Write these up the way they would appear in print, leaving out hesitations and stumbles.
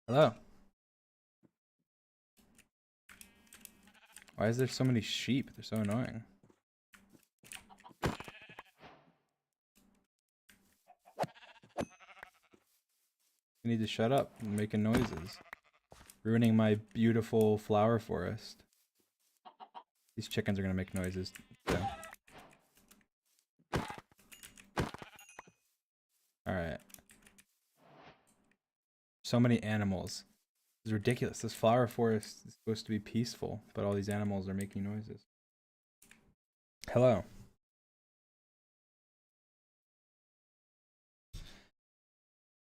Hello. Why is there so many sheep? They're so annoying. You need to shut up. I'm making noises. Ruining my beautiful flower forest. These chickens are gonna make noises. Yeah. Alright. So many animals. It's ridiculous. This flower forest is supposed to be peaceful, but all these animals are making noises. Hello.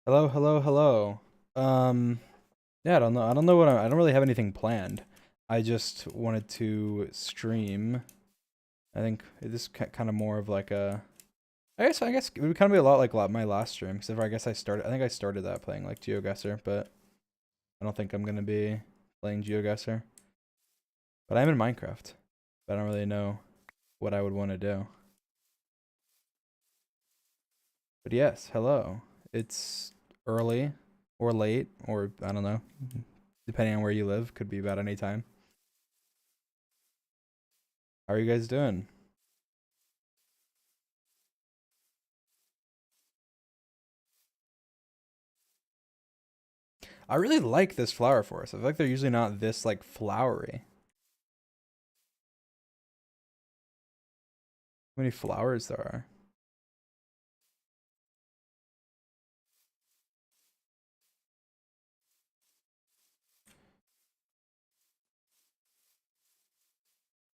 Hello, hello, hello. Yeah, I don't know. I don't know I don't really have anything planned. I just wanted to stream. I think this is kind of more of like a I guess it would kind of be a lot like my last stream, except for I guess I think I started that playing like GeoGuessr, but I don't think I'm gonna be playing GeoGuessr. But I'm in Minecraft, but I don't really know what I would want to do. But yes, hello. It's early or late, or I don't know, depending on where you live, could be about any time. How are you guys doing? I really like this flower forest. I feel like they're usually not this like flowery. How many flowers there are.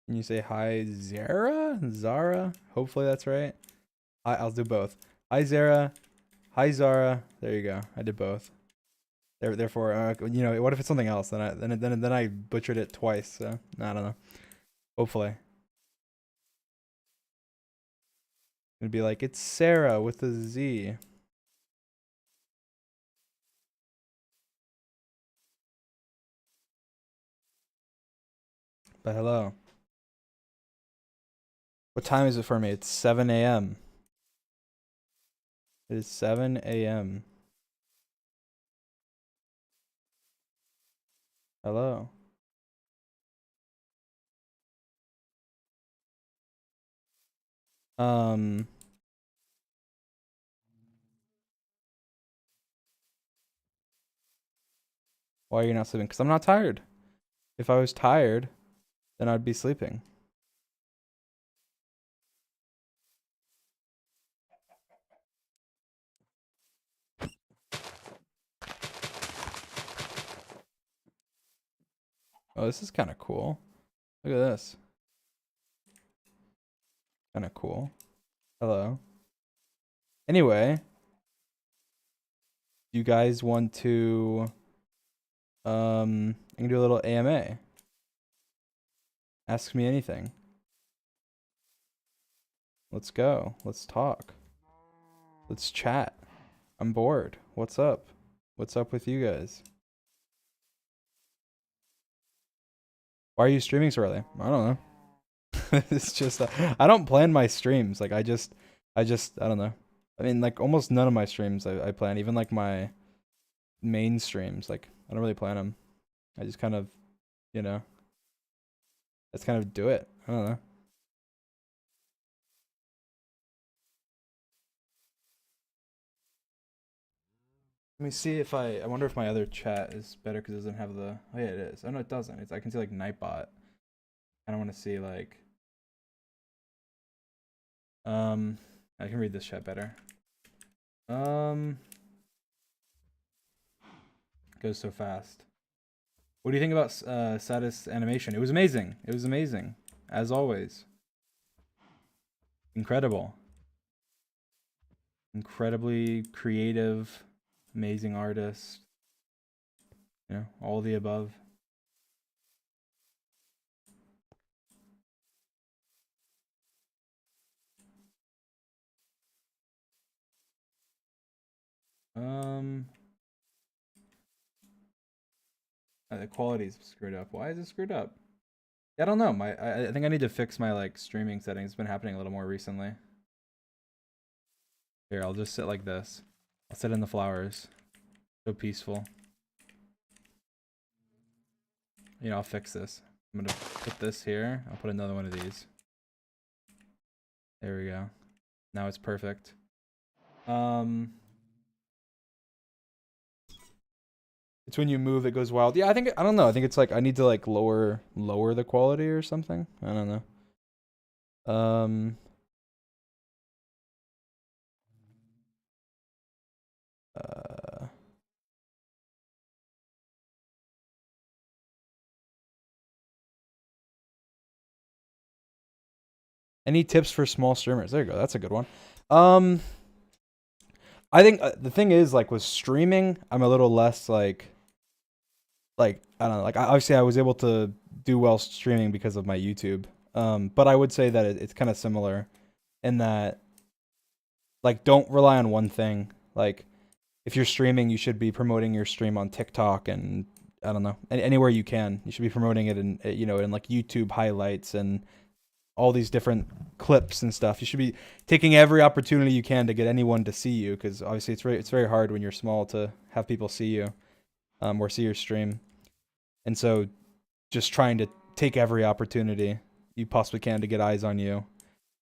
Can you say hi, Zara? Zara? Hopefully that's right. I'll do both. Hi, Zara. Hi, Zara. There you go. I did both. Therefore, you know, what if it's something else? Then I butchered it twice. So I don't know. Hopefully, it'd be like it's Sarah with a Z. But hello. What time is it for me? It's 7 a.m. It is 7 a.m. Hello. Why are you not sleeping? Because I'm not tired. If I was tired, then I'd be sleeping. Oh, this is kind of cool. Look at this. Kind of cool. Hello. Anyway, you guys want to I can do a little AMA. Ask me anything. Let's go. Let's talk. Let's chat. I'm bored. What's up? What's up with you guys? Why are you streaming so early? I don't know. It's just I don't plan my streams. Like I don't know. I mean, like almost none of my streams I plan. Even like my main streams, like I don't really plan them. I just kind of, you know, just kind of do it. I don't know. Let me see if I wonder if my other chat is better because it doesn't have the. Oh yeah, it is. Oh no, it doesn't. I can see like Nightbot. I don't want to see like. I can read this chat better. Goes so fast. What do you think about Satis animation? It was amazing. It was amazing, as always. Incredible. Incredibly creative, amazing artist. You know, all the above. The quality's screwed up. Why is it screwed up? I don't know. I think I need to fix my like streaming settings. It's been happening a little more recently. Here, I'll just sit like this. I'll sit in the flowers. So peaceful. You know, I'll fix this. I'm gonna put this here. I'll put another one of these. There we go. Now it's perfect. It's when you move it goes wild. Yeah, I don't know. I think it's like I need to like lower the quality or something. I don't know. Um uh any tips for small streamers? There you go. That's a good one. Um I think the thing is like with streaming, I'm a little less like I don't know, like obviously I was able to do well streaming because of my YouTube. But I would say that it's kind of similar in that like don't rely on one thing. Like if you're streaming, you should be promoting your stream on TikTok and I don't know, anywhere you can. You should be promoting it in in like YouTube highlights and all these different clips and stuff. You should be taking every opportunity you can to get anyone to see you because obviously it's very hard when you're small to have people see you or see your stream. And so just trying to take every opportunity you possibly can to get eyes on you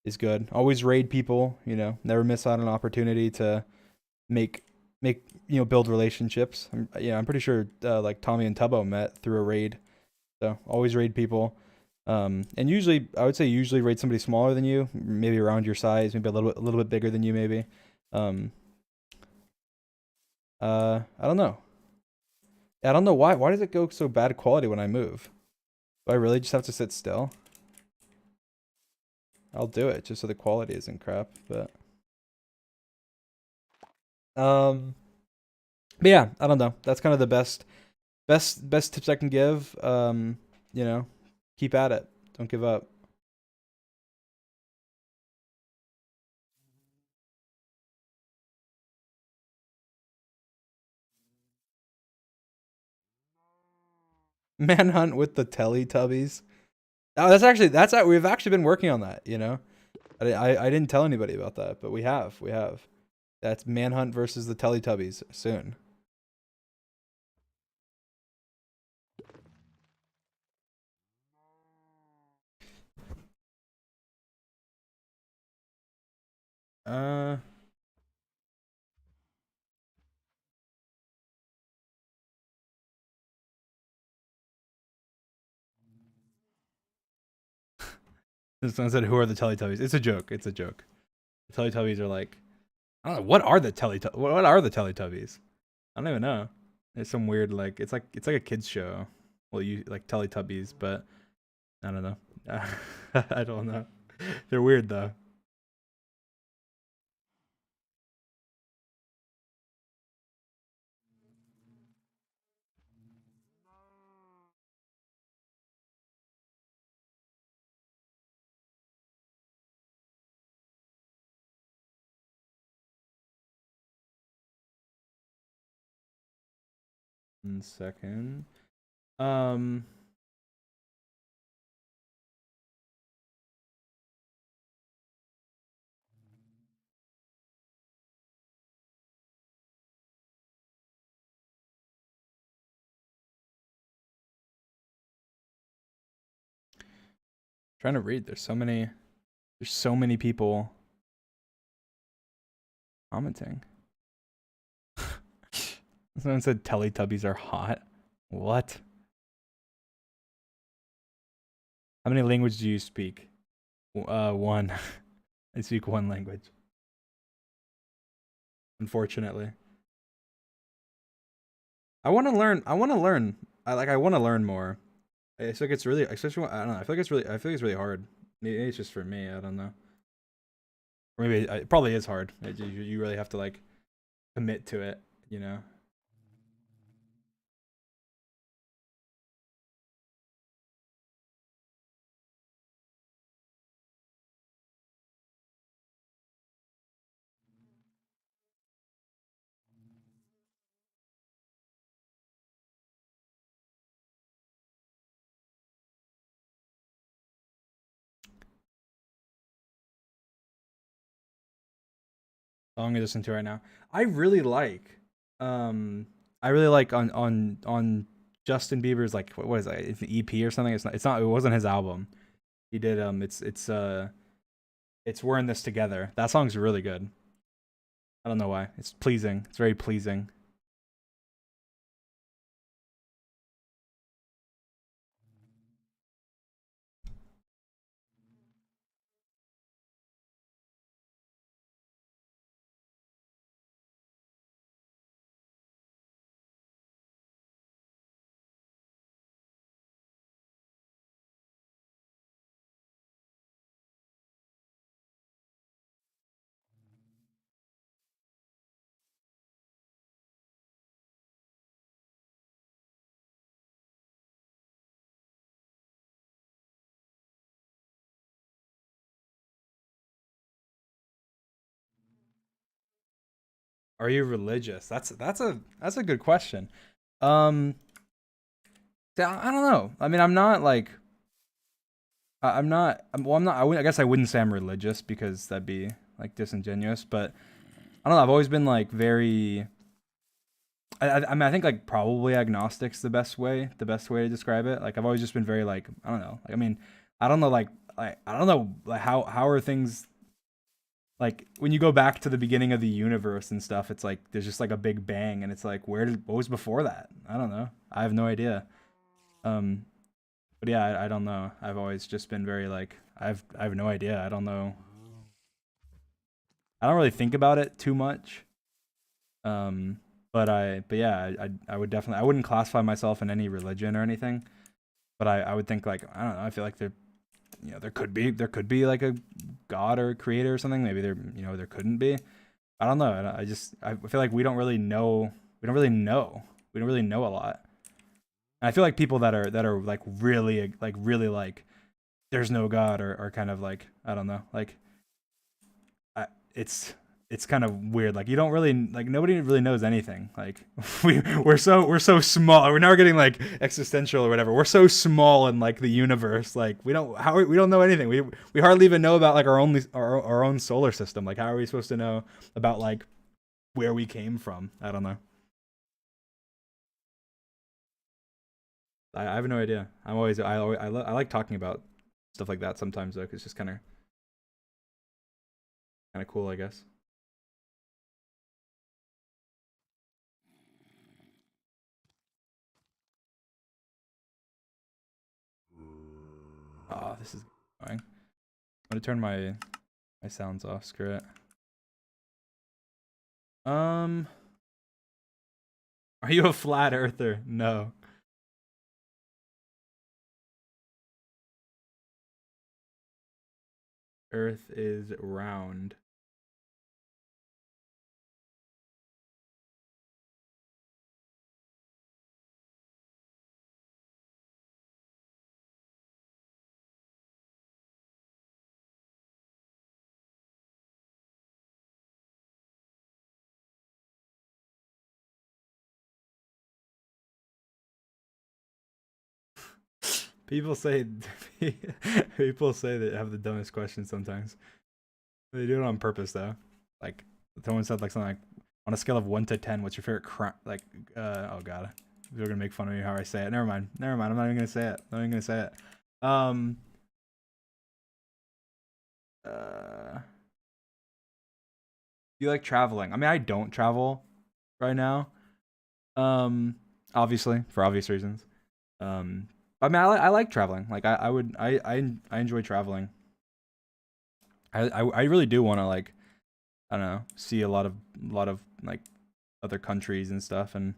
is good. Always raid people, never miss out on an opportunity to make build relationships. I'm pretty sure like Tommy and Tubbo met through a raid. So always raid people. And usually I would say usually raid somebody smaller than you, maybe around your size, maybe a little bit bigger than you maybe. Um I don't know. I don't know why does it go so bad quality when I move? Do I really just have to sit still? I'll do it just so the quality isn't crap, um but yeah, I don't know. That's kind of the best tips I can give. You know, keep at it. Don't give up. Manhunt with the Teletubbies. Oh, we've actually been working on that. I didn't tell anybody about that, but we have. That's Manhunt versus the Teletubbies soon. Uh, Someone said, "Who are the Teletubbies?" It's a joke. It's a joke. The Teletubbies are like, I don't know. What are the Teletubbies? I don't even know. It's some weird like it's like a kids show. Well, you like Teletubbies, but I don't know. I don't know. They're weird though. One second. Um, Trying to read. There's so many people commenting. Someone said Teletubbies are hot. What? How many languages do you speak? One. I speak one language. Unfortunately, I want to learn. I want to learn. I want to learn more. I feel like it's really, especially I don't know. I feel like it's really hard. Maybe it's just for me. I don't know. Or maybe it probably is hard. You really have to like commit to it. You know. song I listen to right now. I really like um I really like on Justin Bieber's like what is it? It's an EP or something. It's not it wasn't his album. He did it's We're in This Together. That song's really good. I don't know why. It's pleasing. It's very pleasing. Are you religious? That's a good question. Um I don't know. I mean, I'm not like I'm not. Well, I'm not. I guess I wouldn't say I'm religious because that'd be like disingenuous. But I don't know. I've always been like very. I mean, I think like probably agnostic's the best way to describe it. Like I've always just been very like I don't know. Like I mean, I don't know. Like I don't know. Like how are things like when you go back to the beginning of the universe and stuff? It's like there's just like a big bang, and it's like what was before that? I don't know. I have no idea. Um, but yeah, I don't know. I've always just been very like I have no idea. I don't know. I don't really think about it too much. Um, but yeah, I would definitely I wouldn't classify myself in any religion or anything. But I would think like I don't know. I feel like there could be like a god or a creator or something. Maybe there couldn't be. I don't know. I feel like we don't really know. We don't really know. We don't really know a lot. And I feel like people that are like really like there's no god or kind of like I don't know like I, it's kind of weird. Like you don't really like nobody really knows anything. Like we're so small. We're now getting like existential or whatever. We're so small in like the universe. Like we don't know anything. We hardly even know about like our own solar system. Like how are we supposed to know about like where we came from? I don't know. I have no idea. I like talking about stuff like that sometimes though. 'Cause it's just kind of cool, I guess. Oh, this is annoying. I'm gonna turn my sounds off. Screw it. Um, are you a flat earther? No. Earth is round. People say people say they have the dumbest questions sometimes. They do it on purpose though. Like someone said like something like on a scale of 1 to 10, what's your favorite crime? Like oh god, they're gonna make fun of me how I say it. Never mind. Never mind. I'm not even gonna say it. I'm not even gonna say it. Uh, you like traveling? I mean, I don't travel right now. Um, obviously for obvious reasons. Um, I mean, I like traveling. Like I would I enjoy traveling. I really do want to like I don't know see a lot of like other countries and stuff and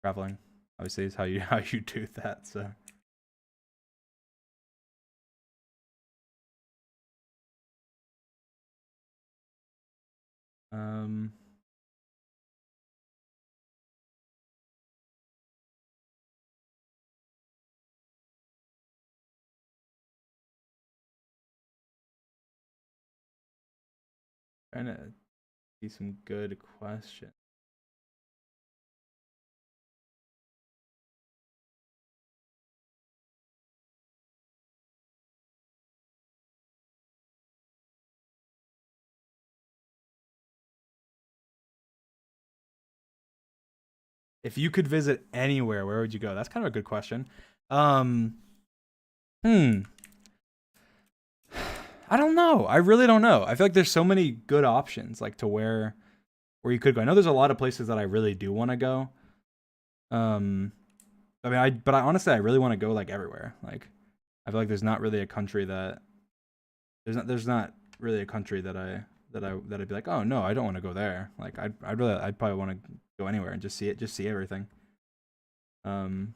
traveling. Obviously, is how you how you do that. So um, trying to see some good questions. If you could visit anywhere, where would you go? That's kind of a good question. Um, hmm. I don't know. I really don't know. I feel like there's so many good options, like to where you could go. I know there's a lot of places that I really do want to go. Um, I mean, but I honestly, I really want to go like everywhere. Like, I feel like there's not really a country that there's not really a country that I'd be like, oh no, I don't want to go there. Like, I'd probably want to go anywhere and just see it, just see everything. Um,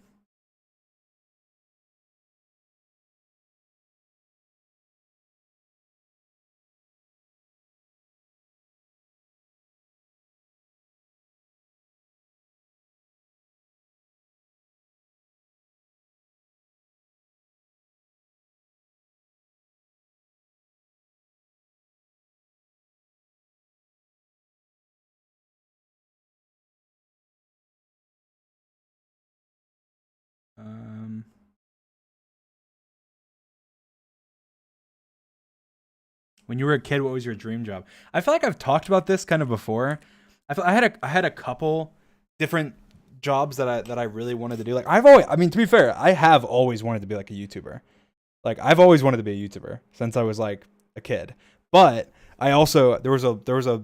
um, when you were a kid, what was your dream job? I feel like I've talked about this kind of before. I had a couple different jobs that I really wanted to do. Like I mean, to be fair, I have always wanted to be like a YouTuber. Like I've always wanted to be a YouTuber since I was like a kid. But I also there was a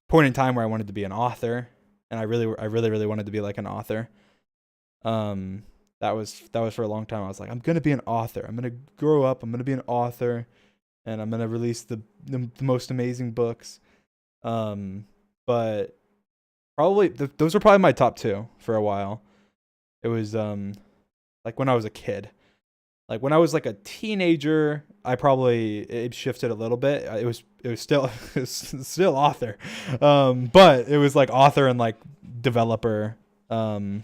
point in time where I wanted to be an author, and I really wanted to be like an author. Um, that was for a long time. I was like, I'm gonna be an author. I'm gonna grow up. I'm gonna be an author, and I'm gonna release the most amazing books. Um, but probably those were probably my top two for a while. It was like when I was a kid. Like when I was like a teenager, I probably it shifted a little bit. It was still it was still author, but it was like author and like developer, um,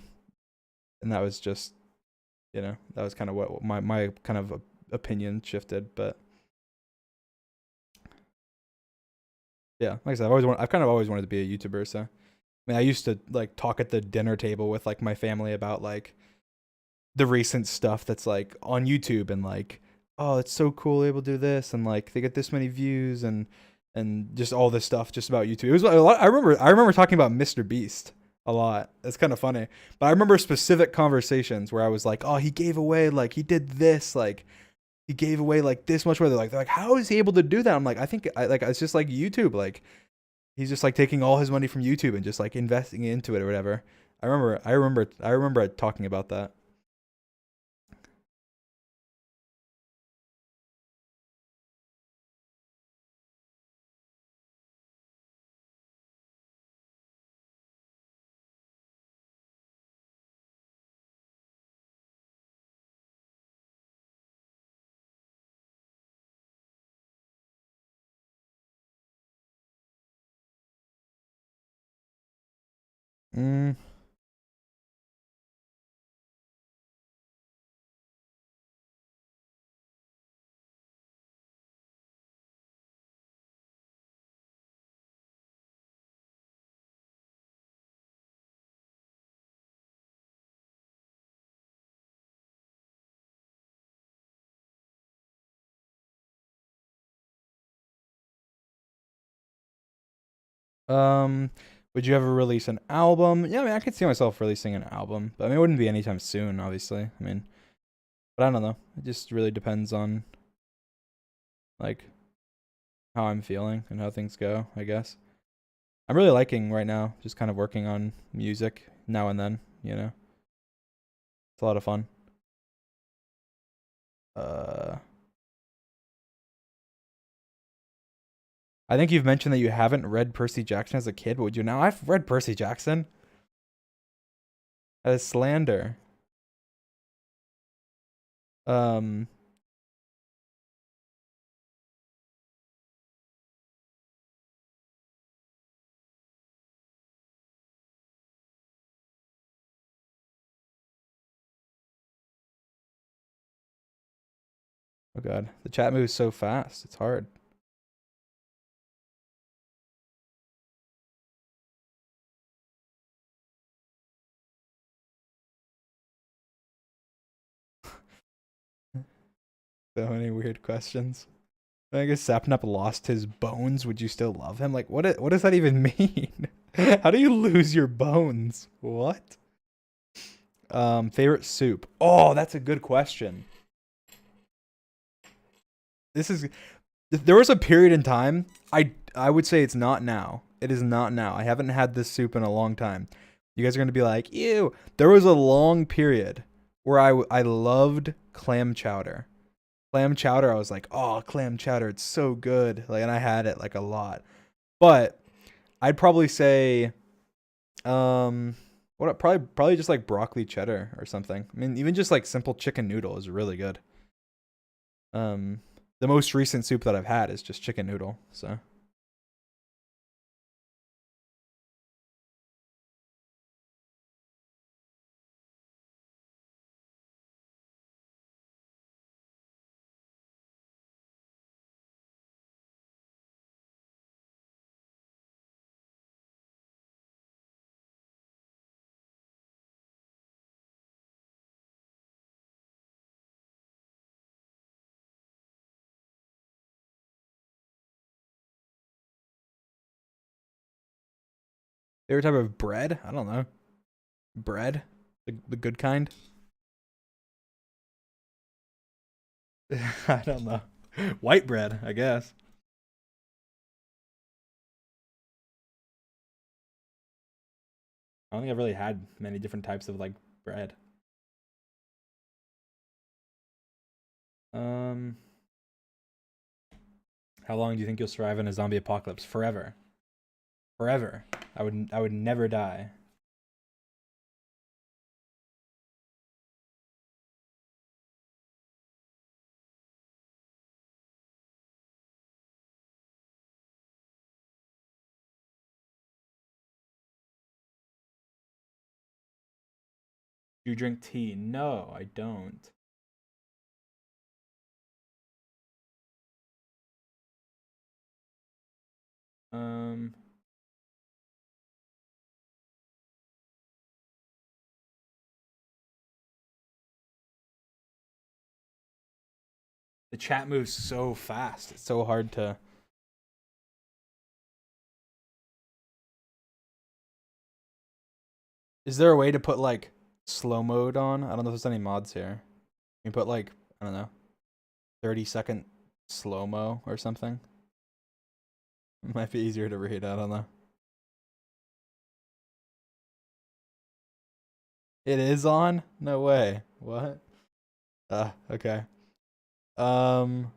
and that was just that was kind of what my kind of opinion shifted. But yeah, like I said, I've kind of always wanted to be a YouTuber. So I mean, I used to like talk at the dinner table with like my family about like the recent stuff that's like on YouTube and like, oh, it's so cool able to do this and like they get this many views and just all this stuff just about YouTube. It was a lot. I remember talking about Mr. Beast a lot. It's kind of funny, but I remember specific conversations where I was like, oh, he gave away like he did this like he gave away like this much. Where they're like, how is he able to do that? I'm like, I think like it's just like YouTube. Like he's just like taking all his money from YouTube and just like investing into it or whatever. I remember talking about that. Mm, Um, would you ever release an album? Yeah, I mean, I could see myself releasing an album, but I mean, it wouldn't be anytime soon, obviously. I mean, but I don't know. It just really depends on like how I'm feeling and how things go, I guess. I'm really liking right now, just kind of working on music now and then, you know. It's a lot of fun. Uh, I think you've mentioned that you haven't read Percy Jackson as a kid, but would you now? I've read Percy Jackson. That is slander. Um, oh god, the chat moves so fast. It's hard. So many weird questions. I guess Sapnap lost his bones. Would you still love him? Like, what does that even mean? How do you lose your bones? What? Favorite soup. Oh, that's a good question. This is There was a period in time. I would say it's not now. It is not now. I haven't had this soup in a long time. You guys are gonna be like, ew. There was a long period where I loved clam chowder. Clam chowder, I was like, oh, clam chowder, it's so good. Like, and I had it like a lot. But I'd probably say, what probably just like broccoli cheddar or something. I mean, even just like simple chicken noodle is really good. Um, the most recent soup that I've had is just chicken noodle. So favorite type of bread? I don't know. Bread, the good kind. I don't know. White bread, I guess. I don't think I've really had many different types of like bread. Um, how long do you think you'll survive in a zombie apocalypse? Forever. Forever. I would never die. Do you drink tea? No, I don't. Um, the chat moves so fast. It's so hard to. Is there a way to put like slow mode on? I don't know if there's any mods here. You put like, I don't know, 30-second slow mo or something. It might be easier to read. I don't know. It is on? No way. What? Okay. Um,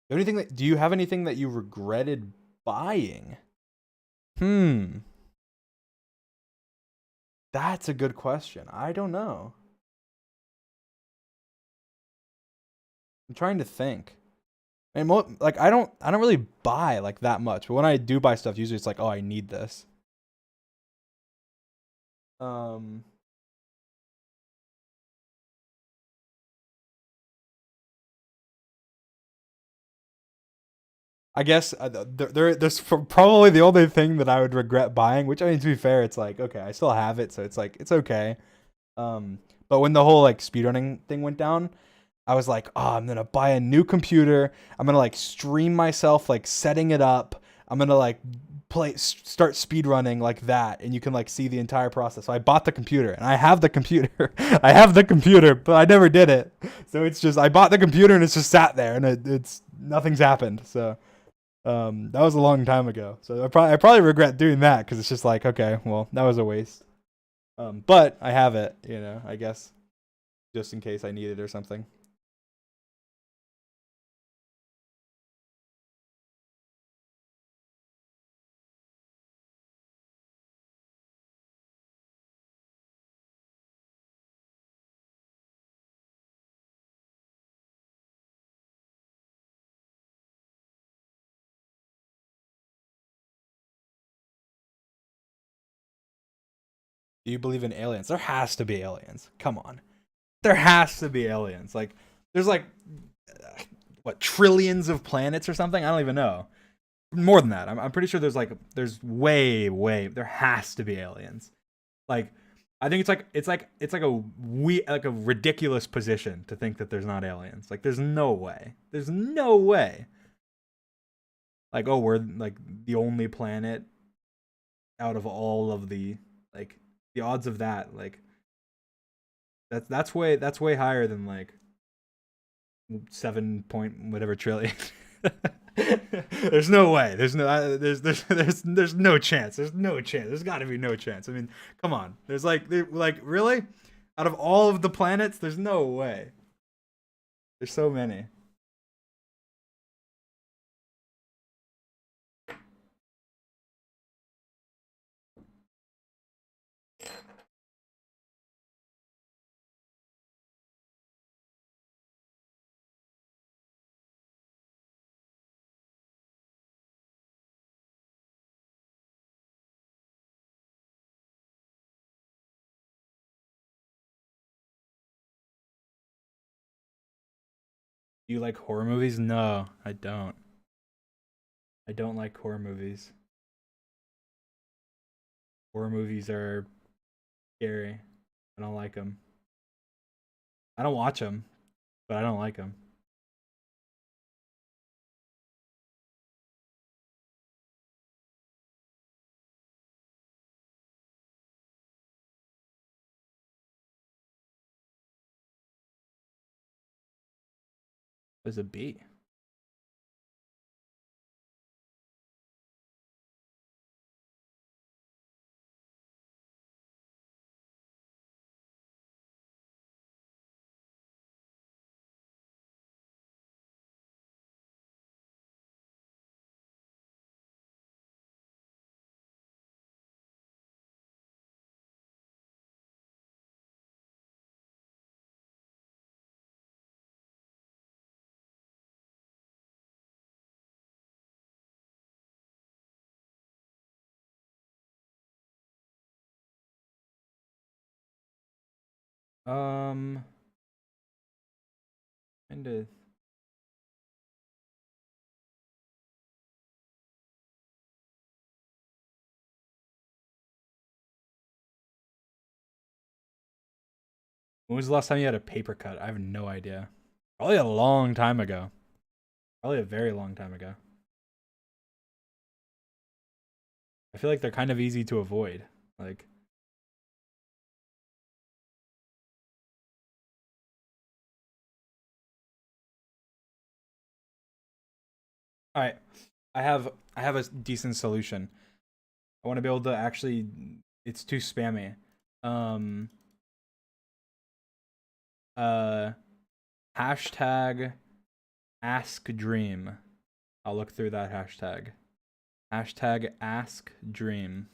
do you have anything that you regretted buying? Hmm. That's a good question. I don't know. I'm trying to think. And like I don't really buy like that much, but when I do buy stuff, usually it's like, oh, I need this. Um, I guess there's probably the only thing that I would regret buying, which I mean to be fair, it's like okay, I still have it, so it's like it's okay. But when the whole like speedrunning thing went down, I was like, oh, I'm gonna buy a new computer. I'm gonna like stream myself like setting it up. I'm gonna like start speedrunning like that, and you can like see the entire process. So I bought the computer, and I have the computer. I have the computer, but I never did it. So it's just I bought the computer, and it's just sat there, and it's nothing's happened. So that was a long time ago. So I probably regret doing that because it's just like okay, well that was a waste. But I have it, I guess just in case I need it or something. Do you believe in aliens? There has to be aliens. Come on. There has to be aliens. Like, there's like, what, trillions of planets or something? I don't even know. More than that. I'm pretty sure there's way, there has to be aliens. Like, I think it's like a ridiculous position to think that there's not aliens. Like there's no way. There's no way. Like, oh, we're like the only planet out of all of the, like, the odds of that, like, that's way higher than like 7 point whatever trillion. There's no way. There's no chance. There's no chance. There's got to be no chance. I mean, come on. There's like really, out of all of the planets, there's no way. There's so many. Do you like horror movies? No, I don't. I don't like horror movies. Horror movies are scary. I don't like them. I don't watch them, but I don't like them. There's a bee. Um, kind of. When was the last time you had a paper cut? I have no idea. Probably a long time ago. Probably a very long time ago. I feel like they're kind of easy to avoid. Like, all right, I have a decent solution. I want to be able to actually. It's too spammy. Um. Uh. Hashtag ask dream. I'll look through that hashtag. Hashtag ask dream.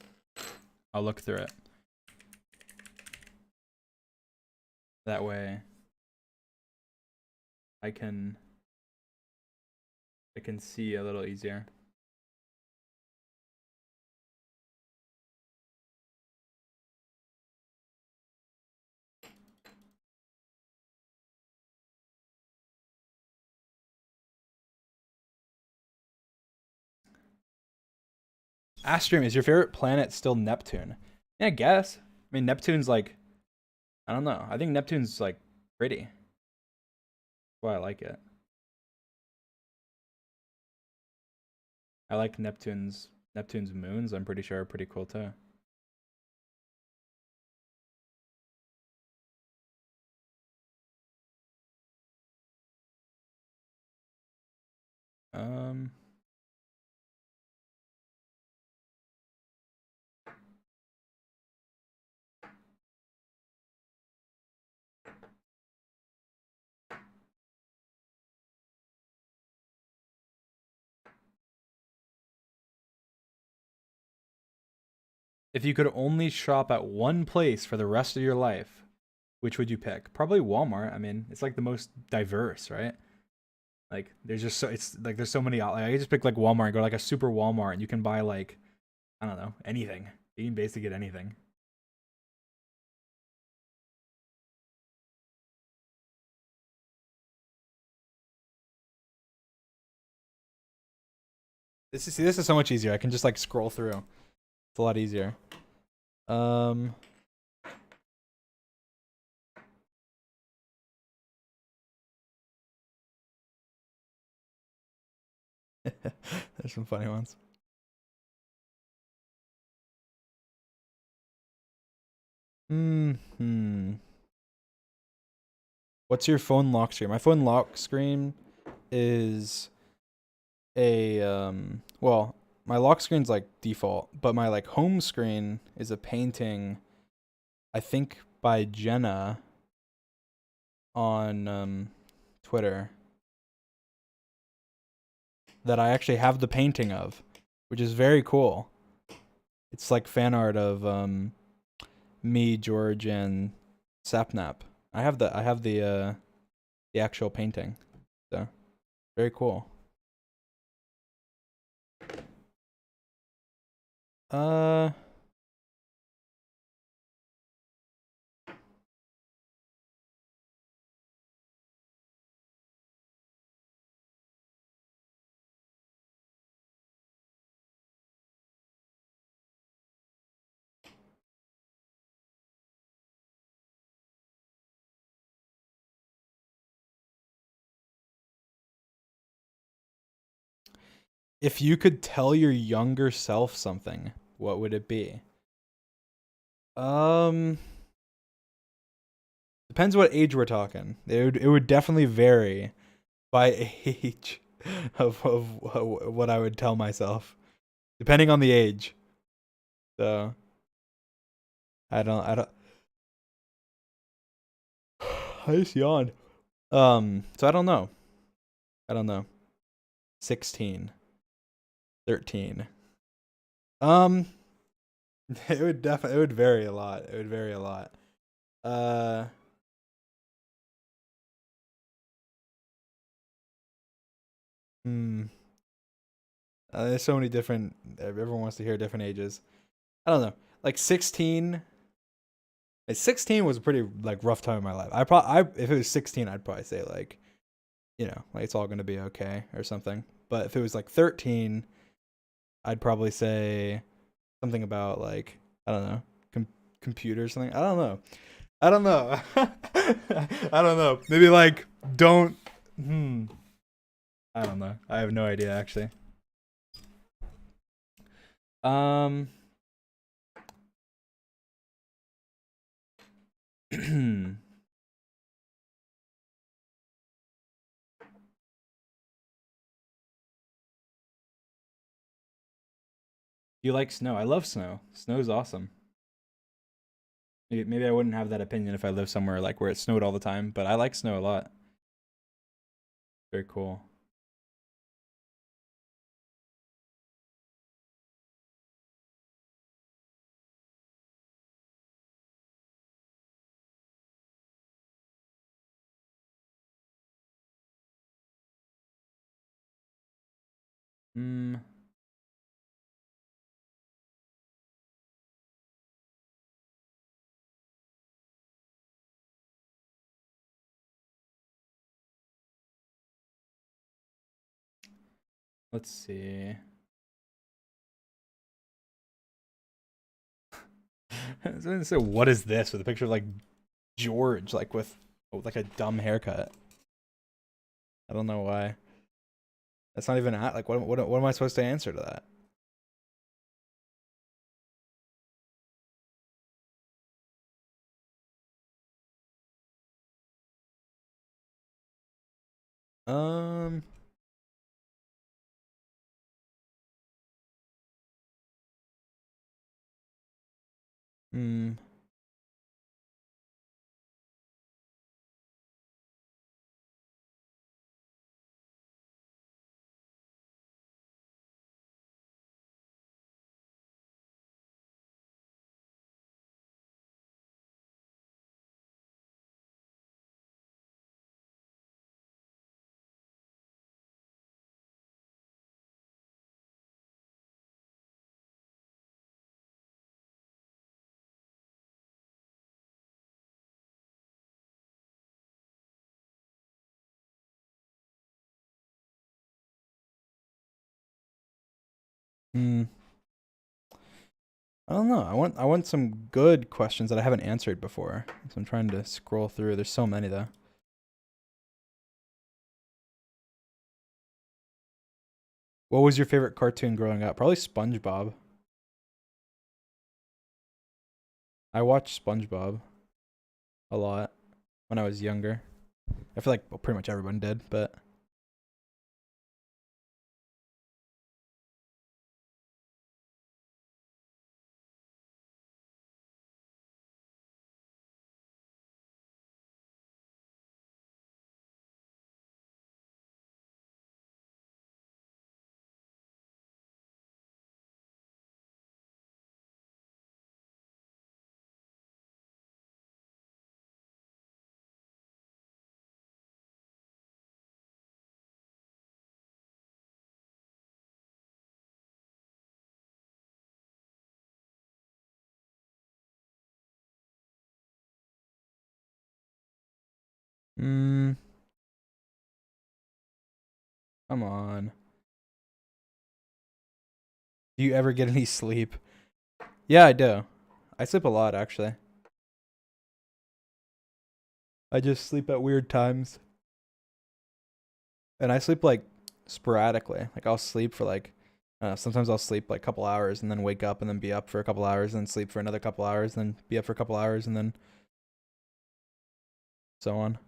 I'll look through it. That way I can see a little easier. Astrum, is your favorite planet still Neptune? Yeah, I guess. I mean, Neptune's like, I don't know. I think Neptune's like pretty. That's why I like it. I like Neptune's moons. I'm pretty sure are pretty cool too. Um, if you could only shop at one place for the rest of your life, which would you pick? Probably Walmart. I mean, it's like the most diverse, right? Like there's just so it's like there's so many. Like, I just pick like Walmart and go to, like, a super Walmart, and you can buy like, I don't know, anything. You can basically get anything. This is so much easier. I can just like scroll through. It's a lot easier. Um, There's some funny ones. Hmm. What's your phone lock screen? My phone lock screen is well, my lock screen's like default, but my like home screen is a painting, I think by Jenna on Twitter, that I actually have the painting of, which is very cool. It's like fan art of me, George, and Sapnap. I have the actual painting. So very cool. Uh if you could tell your younger self something, what would it be? Um Depends what age we're talking. It would definitely vary by age of what I would tell myself, depending on the age. So I don't I just yawned. So I don't know. I don't know. 16, 13. Um it would vary a lot. It would vary a lot. Uh hmm. There's so many different. Everyone wants to hear different ages. I don't know. Like 16. Like 16 was a pretty like rough time in my life. If it was 16, I'd probably say like, like it's all gonna be okay or something. But if it was like 13, I'd probably say something about like, I don't know, computers or something. I don't know. I don't know. I don't know. Maybe like don't. Hmm. I don't know. I have no idea actually. Um. Do you like snow? I love snow. Snow's awesome. Maybe I wouldn't have that opinion if I lived somewhere like where it snowed all the time, but I like snow a lot. Very cool. Hmm. Let's see. So what is this with a picture of like George, like with like a dumb haircut? I don't know why. That's not even like what am I supposed to answer to that? Um. Hmm. Hmm. I don't know. I want some good questions that I haven't answered before. So I'm trying to scroll through. There's so many though. What was your favorite cartoon growing up? Probably SpongeBob. I watched SpongeBob a lot when I was younger. I feel like well, pretty much everyone did, but mm, come on. Do you ever get any sleep? Yeah, I do. I sleep a lot actually. I just sleep at weird times. And I sleep like sporadically. Like I'll sleep for like sometimes I'll sleep like a couple hours and then wake up and then be up for a couple hours and then sleep for another couple hours and then be up for a couple hours and then so on.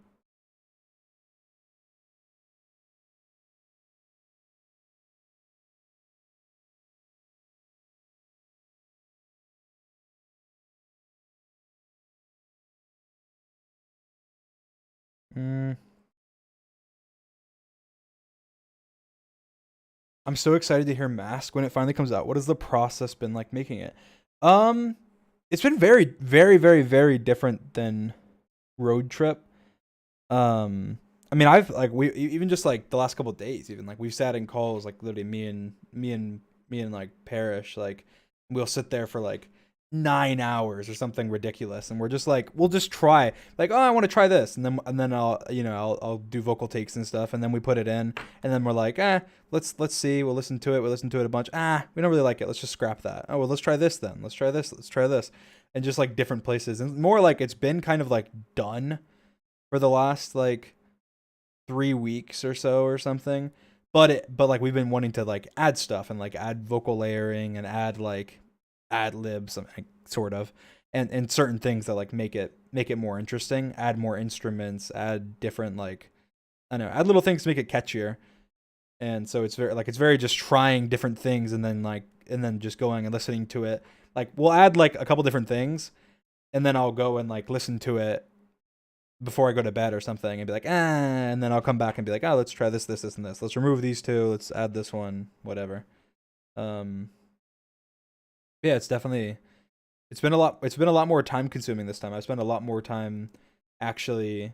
Mm, I'm so excited to hear Mask when it finally comes out. What has the process been like making it? Um, it's been very, very, very, very different than Road Trip. Um, I mean, I've like even just like the last couple of days, even like we've sat in calls like literally me and like Parrish like we'll sit there for like 9 hours or something ridiculous, and we're just like we'll just try like oh I want to try this, and then I'll do vocal takes and stuff, and then we put it in, and then we're like let's see, we'll listen to it a bunch, we don't really like it, let's just scrap that, oh well let's try this then, let's try this, and just like different places, and more like it's been kind of like done for the last like 3 weeks or so or something. But like we've been wanting to like add stuff and like add vocal layering and add like ad libs like, sort of and certain things that like make it more interesting, add more instruments, add different like I don't know, add little things to make it catchier. And so it's very just trying different things and then just going and listening to it. Like we'll add like a couple different things and then I'll go and like listen to it before I go to bed or something and be like, and then I'll come back and be like, oh, let's try this, and this. Let's remove these two. Let's add this one, whatever. Um, yeah, it's been a lot more time consuming this time. I spent a lot more time actually,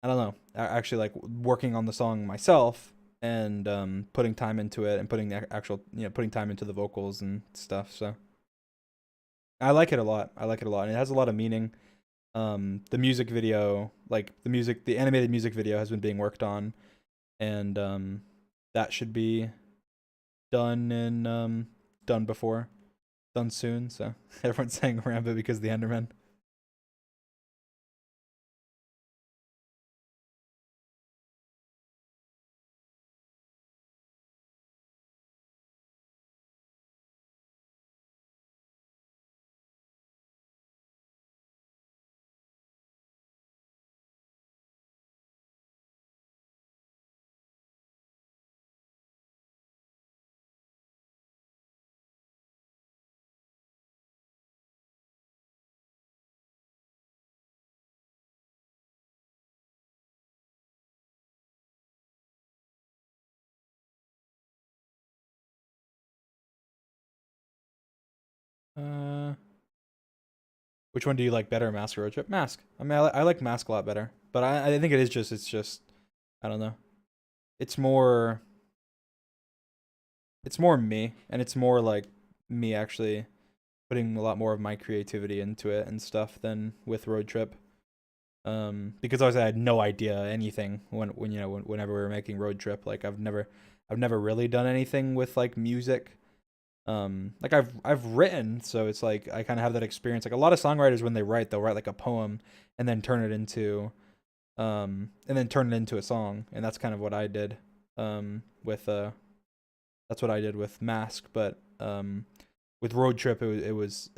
I don't know, actually like working on the song myself and putting time into it and putting the actual, putting time into the vocals and stuff. So I like it a lot. I like it a lot. And it has a lot of meaning. The music video, like the animated music video has been being worked on, and that should be done in done before, done soon. So everyone's saying Rambo because of the Enderman. Uh, which one do you like better, Mask or Road Trip? Mask. I mean, I like Mask a lot better, but I think it's just I don't know. It's more it's more me, and it's more like me actually putting a lot more of my creativity into it and stuff than with Road Trip. Because I had no idea anything whenever we were making Road Trip. Like I've never really done anything with like music. Like I've written, so it's like I kind of have that experience. Like a lot of songwriters when they write, they'll write like a poem and then turn it into a song, and that's kind of what I did with That's what I did with Mask, but with Road Trip, it was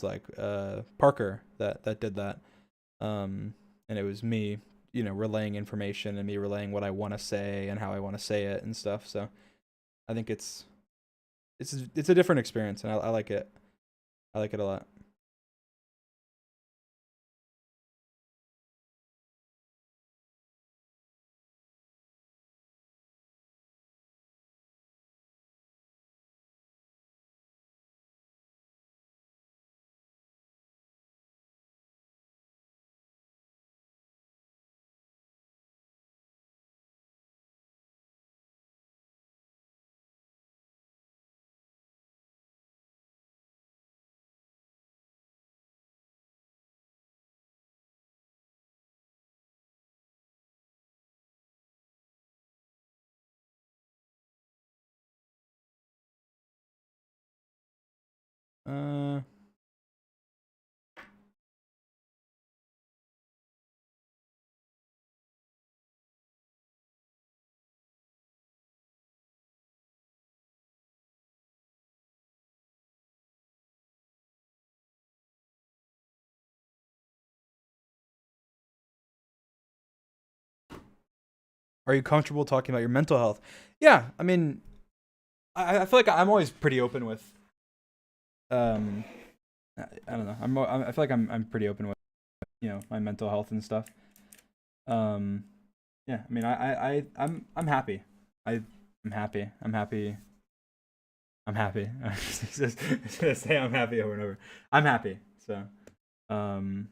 like Parker that did that, and it was me, relaying information and me relaying what I want to say and how I want to say it and stuff. So I think it's a different experience, and I like it. I like it a lot. Uh, are you comfortable talking about your mental health? Yeah, I mean, I feel like I'm always pretty open with um I don't know. I feel like I'm pretty open with my mental health and stuff. Um yeah, I mean I'm happy. I'm happy. I'm happy. I'm happy. Just gonna say I'm happy over and over. I'm happy. So um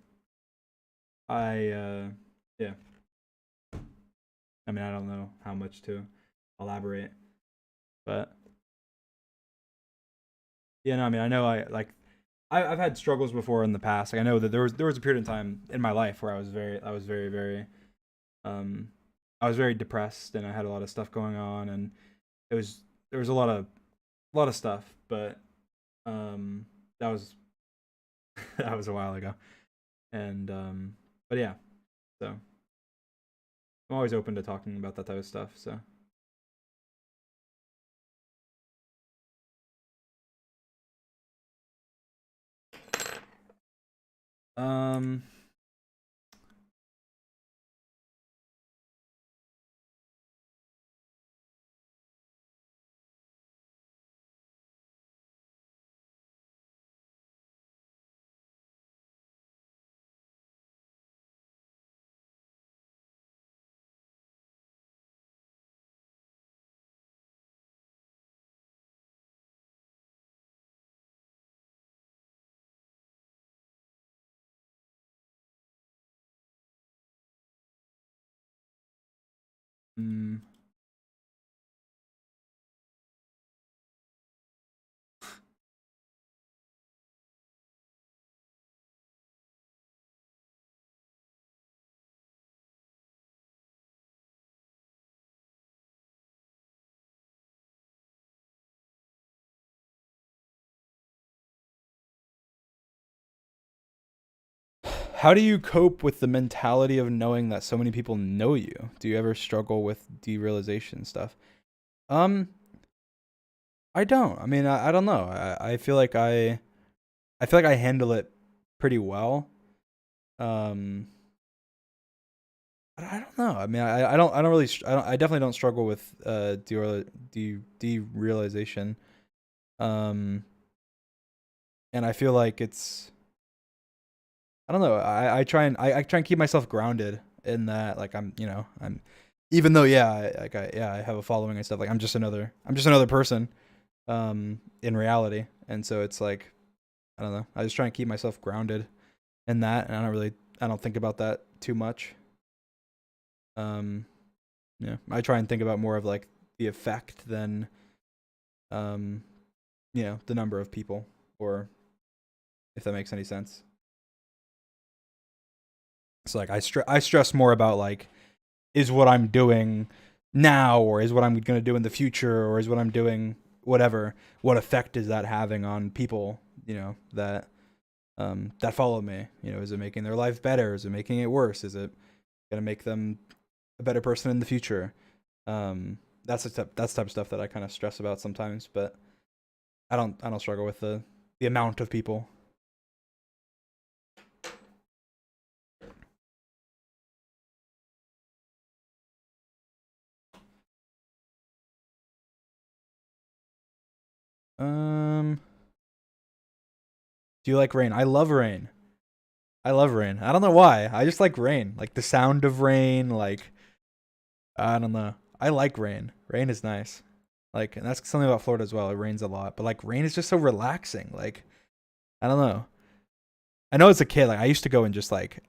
I yeah. I mean I don't know how much to elaborate, but yeah, no, I mean I know I've had struggles before in the past. Like I know that there was a period of time in my life where um I was very depressed and I had a lot of stuff going on, and there was a lot of stuff, but that was that was a while ago. And but yeah, so I'm always open to talking about that type of stuff. So um mm, how do you cope with the mentality of knowing that so many people know you? Do you ever struggle with derealization stuff? Um, I don't. I mean, I don't know. I feel like I handle it pretty well. Um, but I don't know. I mean, I don't really I definitely don't struggle with derealization. Um, and I feel like it's I don't know. I try and keep myself grounded in that. Like I'm even though I have a following and stuff. Like I'm just another person. In reality, and so it's like I don't know. I just try and keep myself grounded in that, and I don't think about that too much. Um, yeah, I try and think about more of like the effect than um, the number of people, or if that makes any sense. So like I stress more about like is what I'm doing now, or is what I'm gonna do in the future, or is what I'm doing whatever. What effect is that having on people? That that follow me. Is it making their life better? Is it making it worse? Is it gonna make them a better person in the future? That's the type of stuff that I kind of stress about sometimes, but I don't struggle with the amount of people. Um, do you like rain? I love rain. I love rain. I don't know why. I just like rain. Like the sound of rain, like I don't know. I like rain. Rain is nice. Like, and that's something about Florida as well. It rains a lot, but like rain is just so relaxing. Like, I don't know. I know as a kid, like I used to go and just like,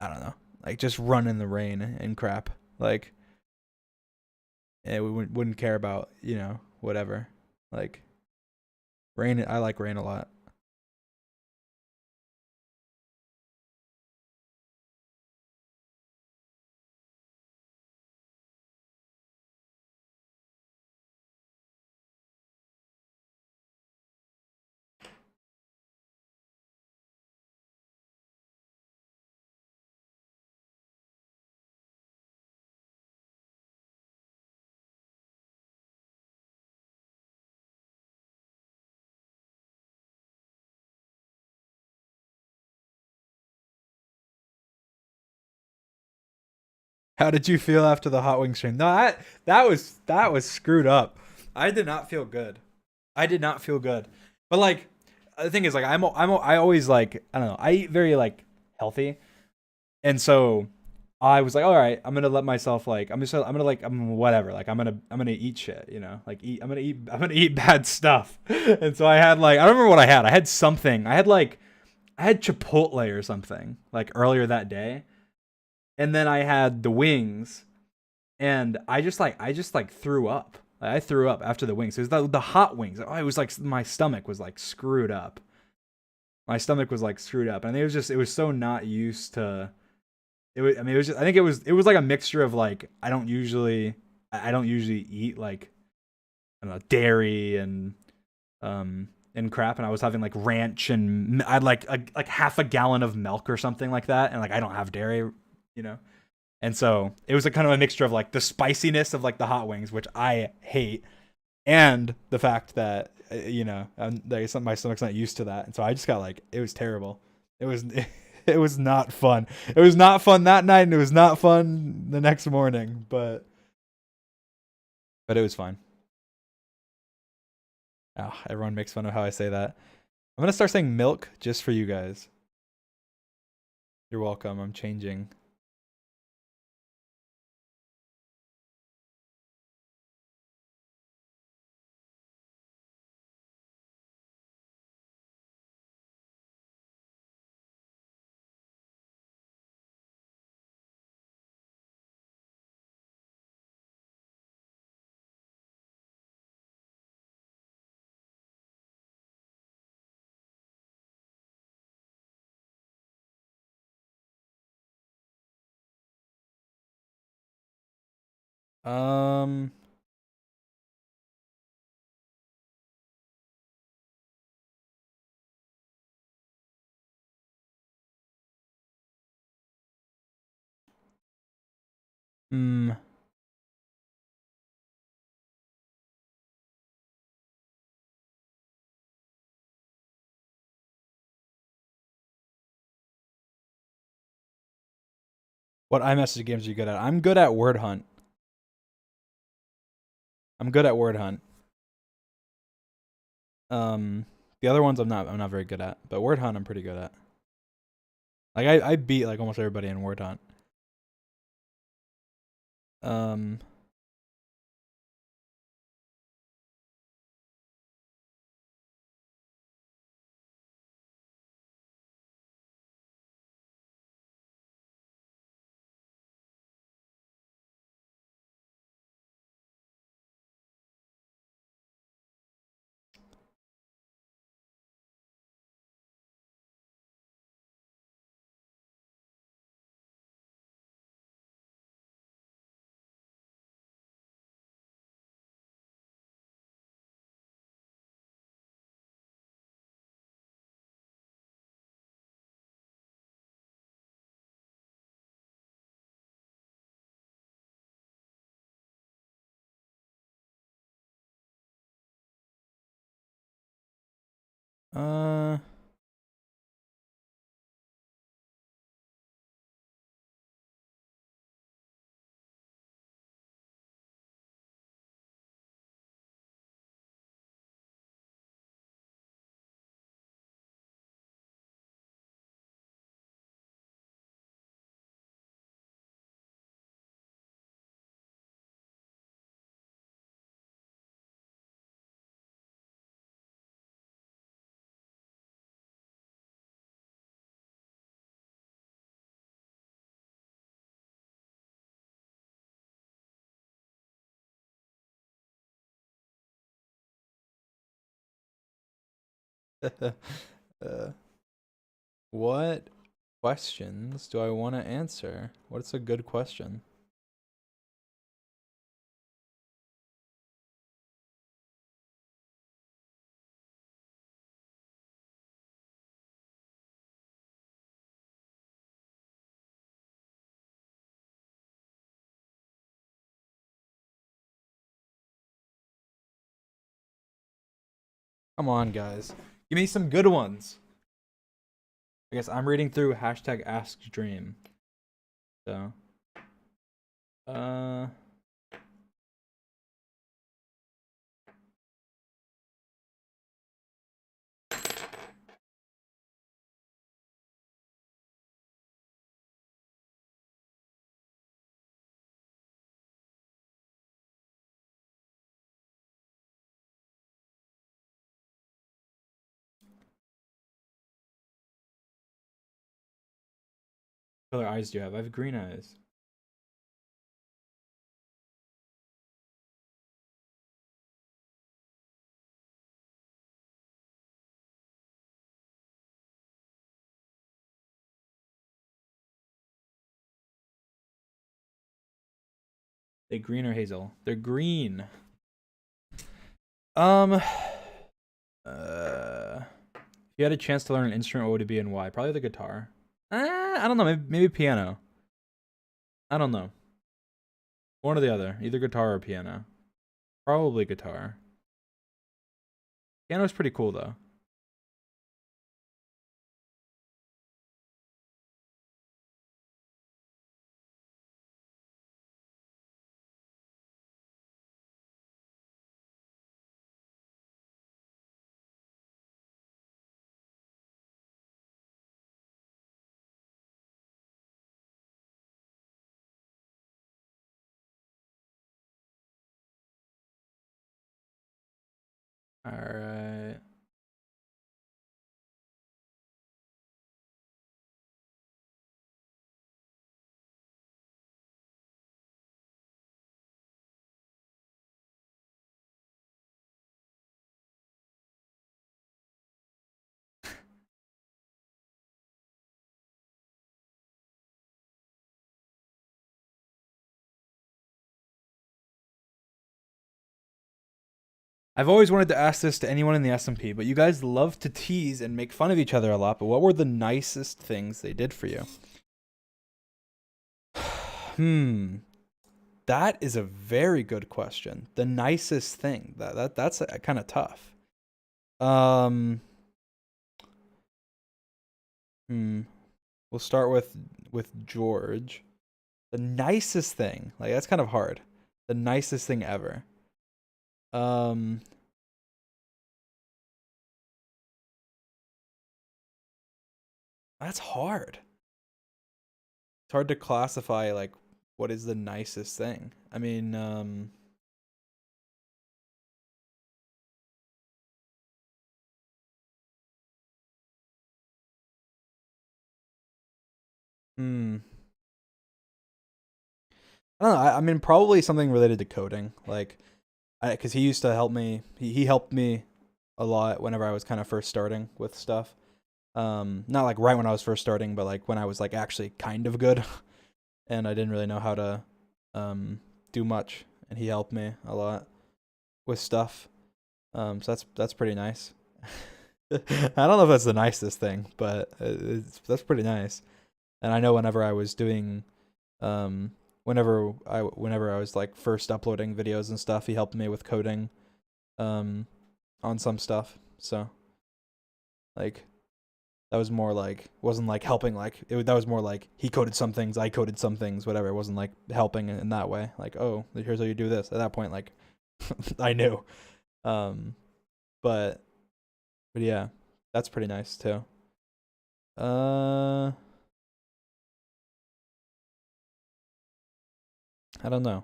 I don't know, like just run in the rain and crap. Like, we wouldn't care about, whatever. Like, rain, I like rain a lot. How did you feel after the hot wing stream? No, that was screwed up. I did not feel good. I did not feel good. But like the thing is like I always like I don't know. I eat very like healthy. And so I was like, all right, I'm gonna let myself like I'm gonna like I'm whatever. Like I'm gonna eat shit, Like I'm gonna eat bad stuff. And so I had like I don't remember what I had. I had something. I had Chipotle or something like earlier that day. And then I had the wings and I just like threw up. Like, I threw up after the wings. It was the hot wings. Oh, it was like my stomach was like screwed up. My stomach was like screwed up, and it was so not used to. It was. I mean, it was just. I think it was like a mixture of like I don't usually eat like I don't know dairy and crap, and I was having like ranch and I had like half a gallon of milk or something like that, and like I don't have dairy, you know. And so it was a kind of a mixture of like the spiciness of like the hot wings, which I hate, and the fact that my stomach's not used to that, and so I just got like it was terrible. It was it was not fun. It was not fun that night, and it was not fun the next morning. But it was fine. Everyone makes fun of how I say that. I'm gonna start saying milk just for you guys. You're welcome. I'm changing. Um. Hmm. What iMessage games are you good at? I'm good at Word Hunt. I'm good at Word Hunt. Um. The other ones I'm not very good at, but Word Hunt I'm pretty good at. Like I beat like almost everybody in Word Hunt. Um. Uh, uh, what questions do I want to answer? What's a good question? Come on, guys. Give me some good ones. I guess I'm reading through hashtag Ask Dream. So, uh, what color eyes do you have? I have green eyes. They green or hazel? They're green. Um, if you had a chance to learn an instrument, what would it be and why? Probably the guitar. I don't know. Maybe piano. I don't know. One or the other. Either guitar or piano. Probably guitar. Piano's pretty cool though. All right. I've always wanted to ask this to anyone in the SMP, but you guys love to tease and make fun of each other a lot. But what were the nicest things they did for you? That is a very good question. The nicest thing. That's kind of tough. Um, hmm. We'll start with George. The nicest thing. Like that's kind of hard. The nicest thing ever. Um, that's hard. It's hard to classify like what is the nicest thing. I mean, hmm. I don't know. I mean, probably something related to coding. Like, because he used to help me. He helped me a lot whenever I was kind of first starting with stuff. Not like right when I was first starting, but like when I was like actually kind of good, and I didn't really know how to do much, and he helped me a lot with stuff. So that's pretty nice. I don't know if that's the nicest thing, but that's pretty nice. And I know whenever I was doing, whenever I was like first uploading videos and stuff, he helped me with coding, um, on some stuff. So Like that was more like wasn't like helping. Like that was more like he coded some things, I coded some things, whatever. It wasn't like helping in that way. Like, oh, here's how you do this. At that point, like I knew. Um, but yeah, that's pretty nice too. Uh, I don't know.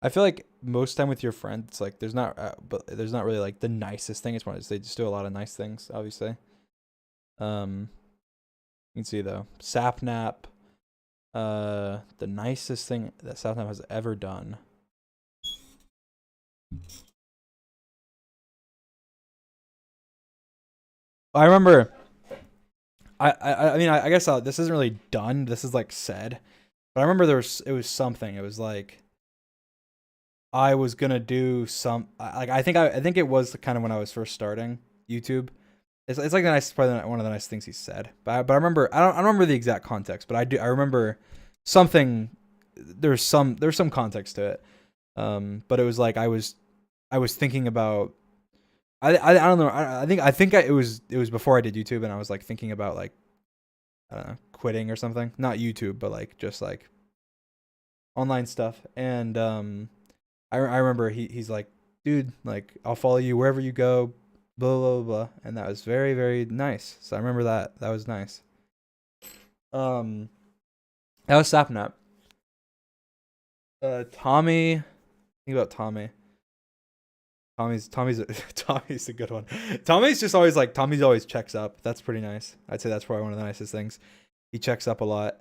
I feel like most time with your friends, it's like but there's not really like the nicest thing. It's one they just do a lot of nice things, obviously. You can see though, Sapnap, the nicest thing that Sapnap has ever done. I remember. I mean, I guess this isn't really done. This is like said, but I remember it was something. It was like I was gonna do some like I think it was kind of when I was first starting YouTube. It's like the nice probably one of the nice things he said. But I remember I don't remember the exact context, but I remember something. There's some context to it. But it was like I was thinking about I don't know I think it was before I did YouTube and I was like thinking about like I don't know quitting or something. Not YouTube, but like just like online stuff. And I remember he's like, dude, like I'll follow you wherever you go, blah blah blah, and that was very very nice. So I remember that was nice. Um, that was Sapnap. Tommy, think about Tommy. Tommy's Tommy's a good one. Tommy's just always like Tommy's always checks up. That's pretty nice. I'd say that's probably one of the nicest things. He checks up a lot.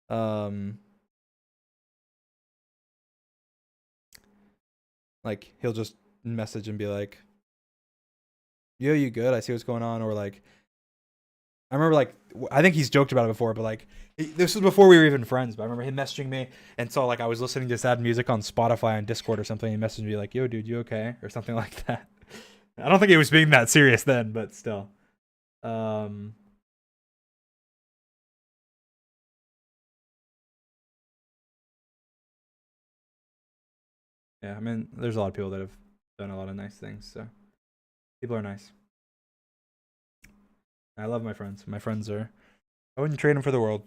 Um, like he'll just message and be like, "Yo, you good? I see what's going on." Or like I remember like I think he's joked about it before, but like this was before we were even friends. But I remember him messaging me and saw like I was listening to sad music on Spotify and Discord or something. And he messaged me like, "Yo, dude, you okay?" or something like that. I don't think he was being that serious then, but still. Um, yeah, I mean, there's a lot of people that have done a lot of nice things. So people are nice. I love my friends. My friends are. I wouldn't trade them for the world.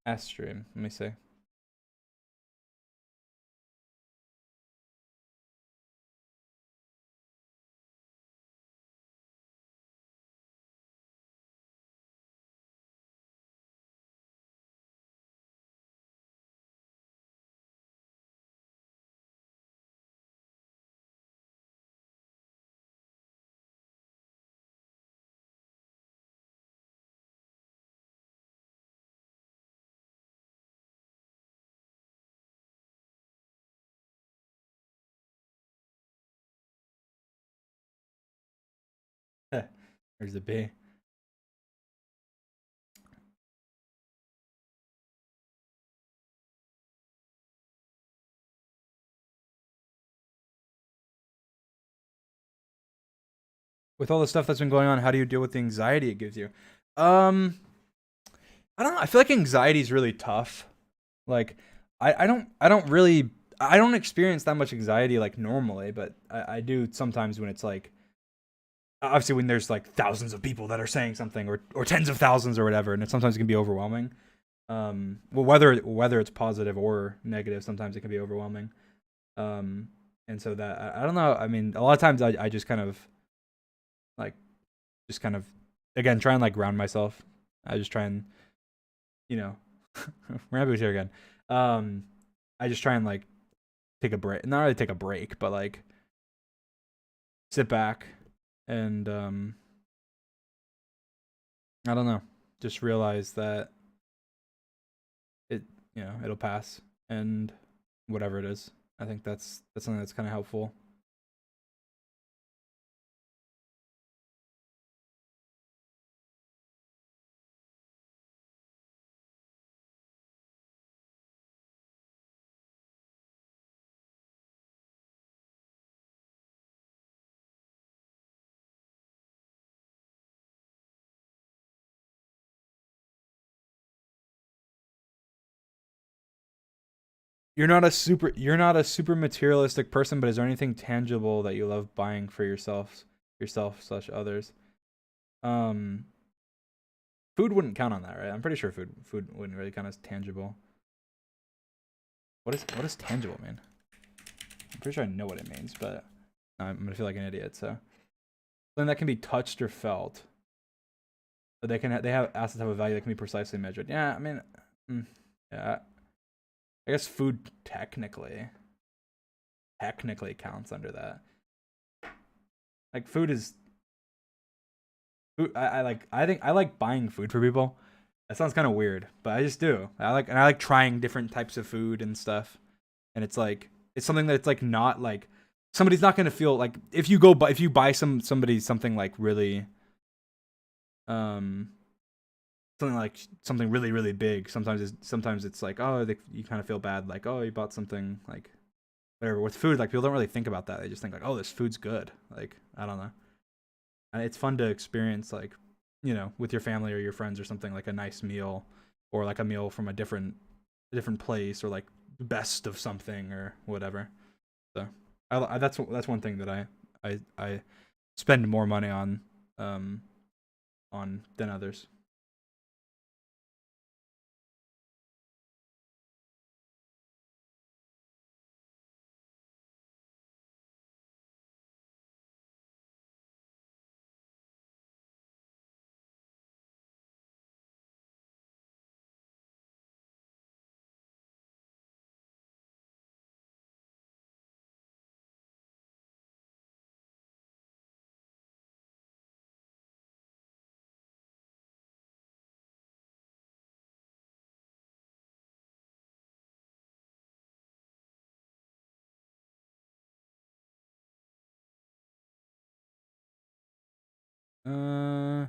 S stream. Let me see. There's the B. With all the stuff that's been going on, how do you deal with the anxiety it gives you? Um, I don't know. I feel like anxiety is really tough. Like, I don't really, I don't experience that much anxiety like normally, but I do sometimes when it's like, obviously when there's like thousands of people that are saying something or tens of thousands or whatever, and it sometimes can be overwhelming. Well, whether it's positive or negative, sometimes it can be overwhelming. Um, and so that I don't know. I mean, a lot of times I just kind of like just kind of again try and like ground myself. I just try and you know Rambo's here again. Um, I just try and like take a break. Not really take a break, but like sit back and I don't know. Just realize that it it'll pass. and whatever it is. I think that's something that's kind of helpful. You're not a super materialistic person, but is there anything tangible that you love buying for yourself slash others? Um, food wouldn't count on that, right? I'm pretty sure food wouldn't really count as tangible. What does tangible mean? I'm pretty sure I know what it means, but I'm gonna feel like an idiot. So something that can be touched or felt, but they have assets have a value that can be precisely measured. Yeah, I mean, yeah, I guess food technically counts under that. Like food is food. I like buying food for people. That sounds kind of weird, but I just do. I like trying different types of food and stuff. And it's something that's like not like somebody's not gonna feel like if you buy somebody something like really um something really really big. Sometimes it's like you kind of feel bad like you bought something like whatever. With food, like people don't really think about that. They just think like this food's good. Like I don't know. And it's fun to experience like with your family or your friends or something like a nice meal or like a meal from a different place or like best of something or whatever. So that's one thing that I spend more money um on than others. Uh,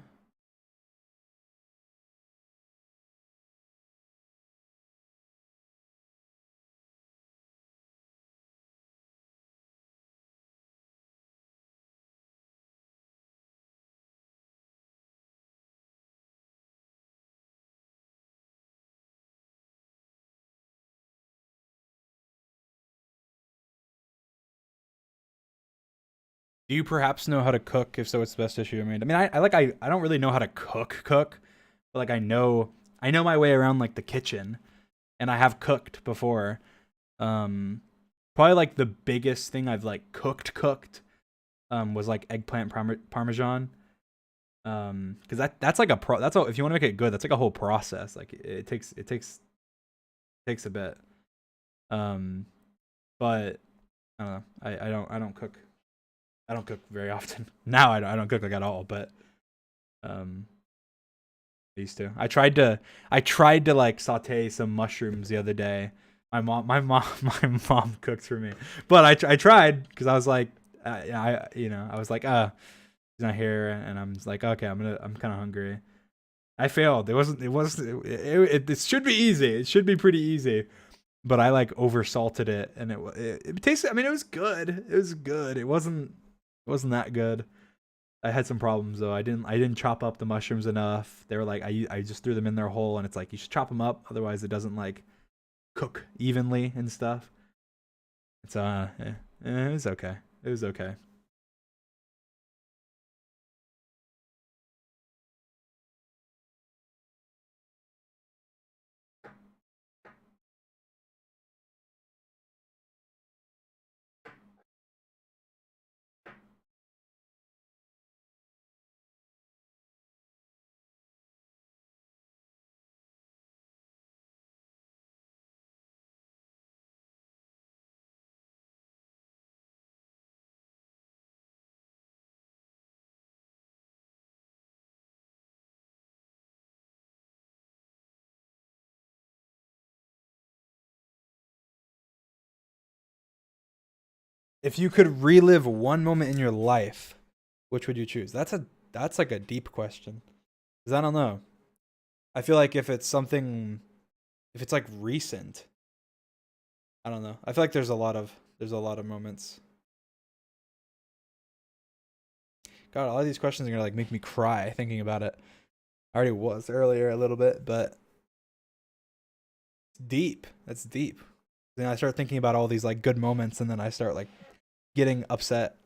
do you perhaps know how to cook? If so, what's the best dish you ever made? I mean, I don't really know how to cook, but like I know my way around like the kitchen, and I have cooked before. Um, Probably like the biggest thing I've like cooked was like eggplant parmesan. Because that's like that's all. If you want to make it good, that's like a whole process. Like it takes a bit. Um, but I don't know. I don't cook very often. Now I don't cook like at all, but um I used to. I tried to like saute some mushrooms the other day. My mom cooked for me. But I tried because I was like I was like he's not here and I'm just like okay, I'm kind of hungry. I failed. It should be easy. It should be pretty easy. But I like oversalted it and it tasted, I mean it was good. It was good. It wasn't that good. I had some problems though. I didn't chop up the mushrooms enough. They were like I just threw them in their hole and it's like you should chop them up otherwise it doesn't like cook evenly and stuff. It's it was okay. It was okay. If you could relive one moment in your life, which would you choose? That's like a deep question. Cuz I don't know. I feel like if it's like recent, I don't know. I feel like there's a lot of moments. God, all of these questions are going to like make me cry thinking about it. I already was earlier a little bit, but it's deep. That's deep. Then I start thinking about all these like good moments and then I start like getting upset.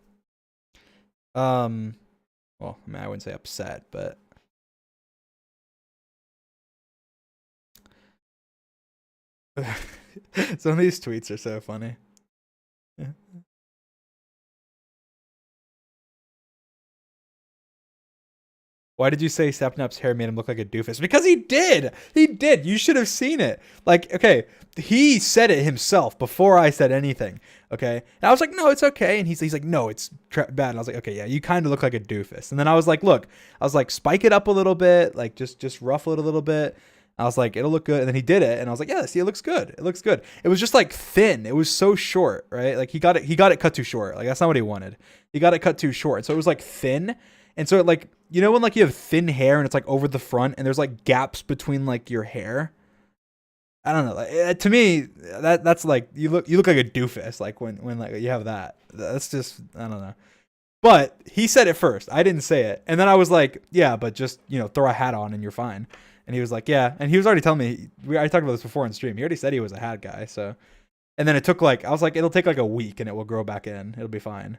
Um well, I mean I wouldn't say upset, but some of these tweets are so funny. Why did you say Sapnap's hair made him look like a doofus? Because he did. He did. You should have seen it. Like, okay, he said it himself before I said anything. Okay, and I was like, no, it's okay. And he's like, no, it's bad. And I was like, okay, yeah, you kind of look like a doofus. And then I was like, look, I was like, spike it up a little bit, like just ruffle it a little bit. I was like, it'll look good. And then he did it, and I was like, yeah, see, it looks good. It looks good. It was just like thin. It was so short, right? Like he got it cut too short. Like that's not what he wanted. He got it cut too short. So it was like thin. And so it like, you know when like you have thin hair and it's like over the front and there's like gaps between like your hair? I don't know. Like, to me, that's like you look like a doofus like when like you have that. That's just I don't know. But he said it first. I didn't say it. And then I was like, yeah, but just, throw a hat on and you're fine. And he was like, yeah. And he was already telling me, I talked about this before on stream. He already said he was a hat guy. So, and then it took like, I was like, it'll take like a week and it will grow back in. It'll be fine.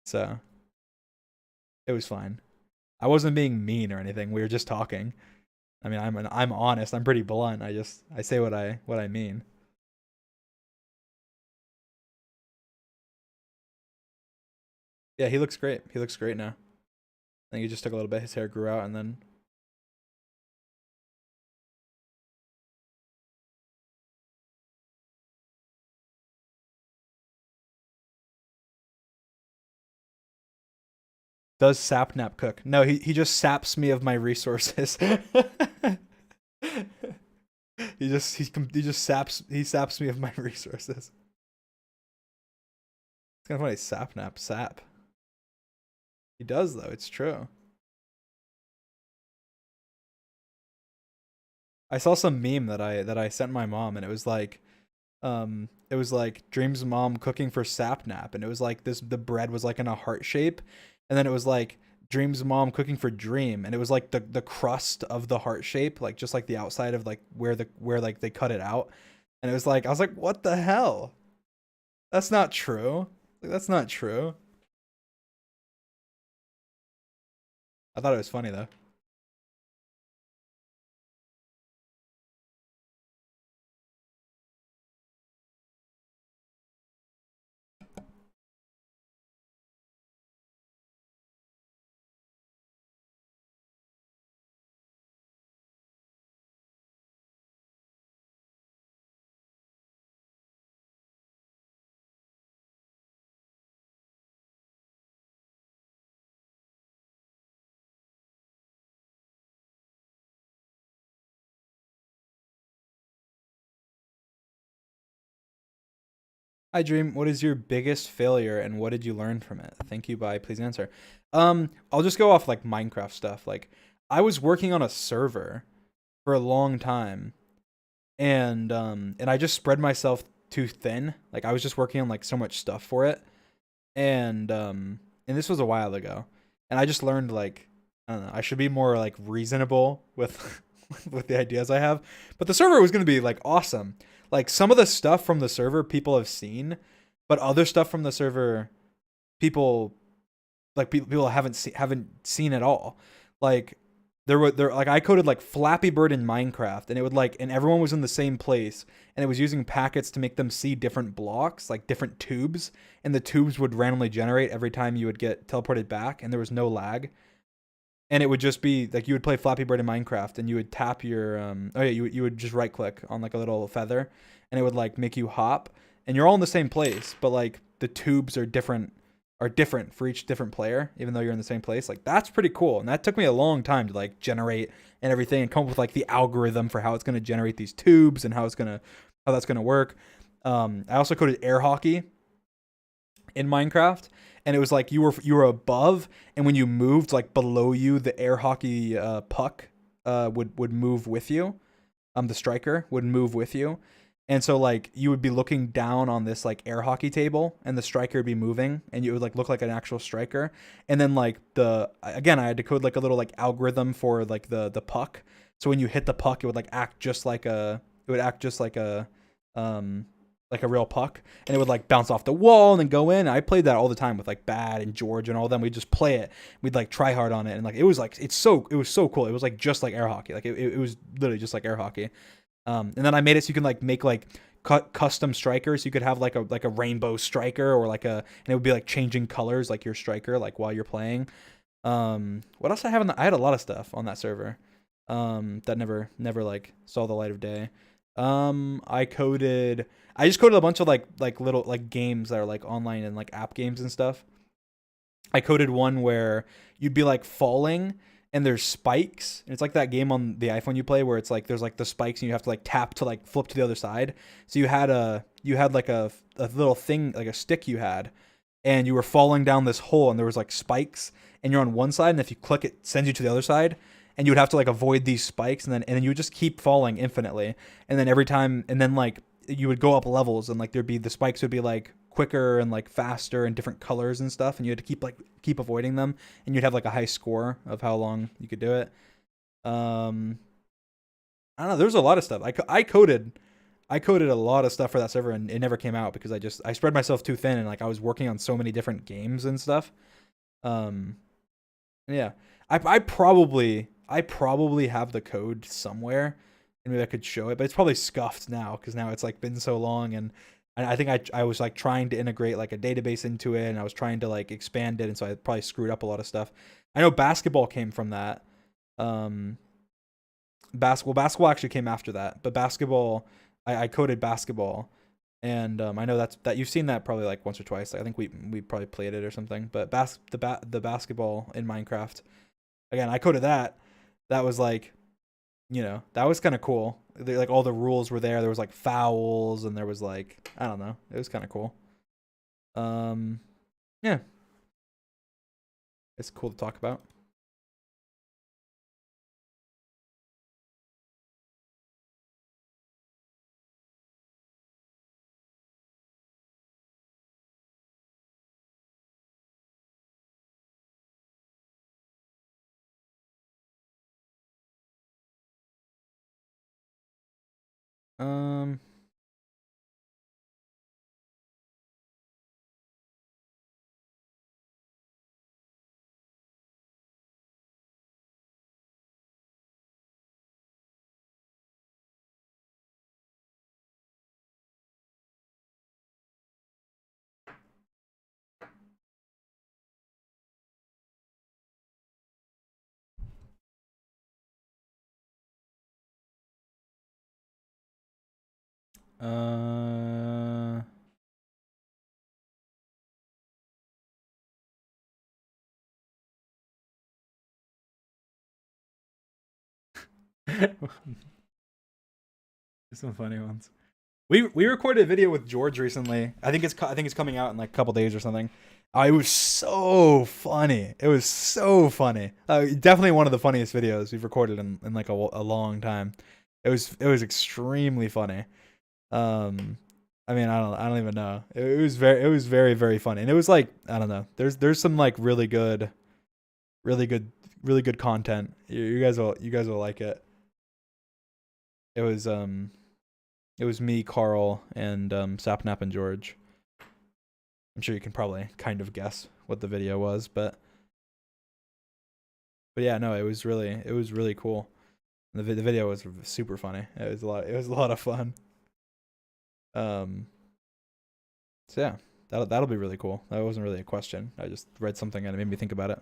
So it was fine. I wasn't being mean or anything. We were just talking. I mean, I'm honest. I'm pretty blunt. I say what I mean. Yeah, he looks great. He looks great now. I think he just took a little bit. His hair grew out and then does Sapnap cook? No, he just saps me of my resources. he saps me of my resources. It's kind of funny. Sap. He does though. It's true. I saw some meme that I sent my mom, and it was like Dream's mom cooking for Sapnap, and it was like the bread was like in a heart shape, and then it was like Dream's mom cooking for Dream, and it was like the crust of the heart shape, like just like the outside of like where like they cut it out, and it was like I was like, what the hell? That's not true. Like, that's not true. I thought it was funny though. Hi Dream, what is your biggest failure and what did you learn from it? Thank you, bye. Please answer. I'll just go off like Minecraft stuff. Like I was working on a server for a long time and I just spread myself too thin. Like I was just working on like so much stuff for it. And this was a while ago. And I just learned like I don't know, I should be more like reasonable with with the ideas I have. But the server was going to be like awesome. Like some of the stuff from the server people have seen, but other stuff from the server people people haven't seen at all. Like there like I coded like Flappy Bird in Minecraft and it would like and everyone was in the same place and it was using packets to make them see different blocks, like different tubes, and the tubes would randomly generate every time you would get teleported back and there was no lag. And it would just be like you would play Flappy Bird in Minecraft and you would tap your oh yeah, you would just right click on like a little feather and it would like make you hop and you're all in the same place, but like the tubes are different for each different player, even though you're in the same place. Like that's pretty cool. And that took me a long time to like generate and everything and come up with like the algorithm for how it's gonna generate these tubes and how that's gonna work. I also coded air hockey. in Minecraft, and it was like you were above, and when you moved like below you, the air hockey puck would move with you. The striker would move with you. And so like you would be looking down on this like air hockey table and the striker would be moving and you would like look like an actual striker. And then like the again I had to code like a little like algorithm for like the puck. So when you hit the puck it would like act just like a it would act just um like a real puck and it would like bounce off the wall and then go in. I played that all the time with like Bad and George and all of them. We'd just play it. We'd like try hard on it and like it was like it was so cool. It was like just like air hockey. Like it was literally just like air hockey. And then I made it so you can like make like custom strikers. You could have like a rainbow striker or like a and it would be like changing colors like your striker like while you're playing. What else I have I had a lot of stuff on that server. That never like saw the light of day. I just coded a bunch of like little like games that are like online and like app games and stuff. I coded one where you'd be like falling and there's spikes. And it's like that game on the iPhone you play where it's like there's like the spikes and you have to like tap to like flip to the other side. So you had like a little thing like a stick you had and you were falling down this hole and there was like spikes and you're on one side and if you click it sends you to the other side and you would have to like avoid these spikes and then you would just keep falling infinitely and then every time and then like you would go up levels and like there'd be the spikes would be like quicker and like faster and different colors and stuff and you had to keep avoiding them and you'd have like a high score of how long you could do it. um I don't know, there's a lot of stuff I coded a lot of stuff for that server and it never came out because I spread myself too thin and like I was working on so many different games and stuff. um yeah, I probably have the code somewhere, and maybe I could show it, but it's probably scuffed now because now it's like been so long, and I think I was like trying to integrate like a database into it, and I was trying to like expand it, and so I probably screwed up a lot of stuff. I know basketball came from that. Um, basketball actually came after that, but basketball I coded basketball, and I know that you've seen that probably like once or twice. I think we probably played it or something, but the basketball in Minecraft again, I coded that. That was like, that was kind of cool. Like all the rules were there. There was like fouls and there was like, I don't know. It was kind of cool. Um, yeah, it's cool to talk about. Um, uh, There's some funny ones. We recorded a video with George recently. I think it's coming out in like a couple days or something. It was so funny. It was so funny. Definitely one of the funniest videos we've recorded in like a long time. It was extremely funny. Um, I mean I don't even know. It was very very funny, and it was like I don't know. There's some like really good really good content. You guys will like it. It was it was me, Carl, and Sapnap and George. I'm sure you can probably kind of guess what the video was, but yeah, no, it was really cool. The video was super funny. It was a lot of fun. Um, so yeah, that'll be really cool. That wasn't really a question. I just read something and it made me think about it.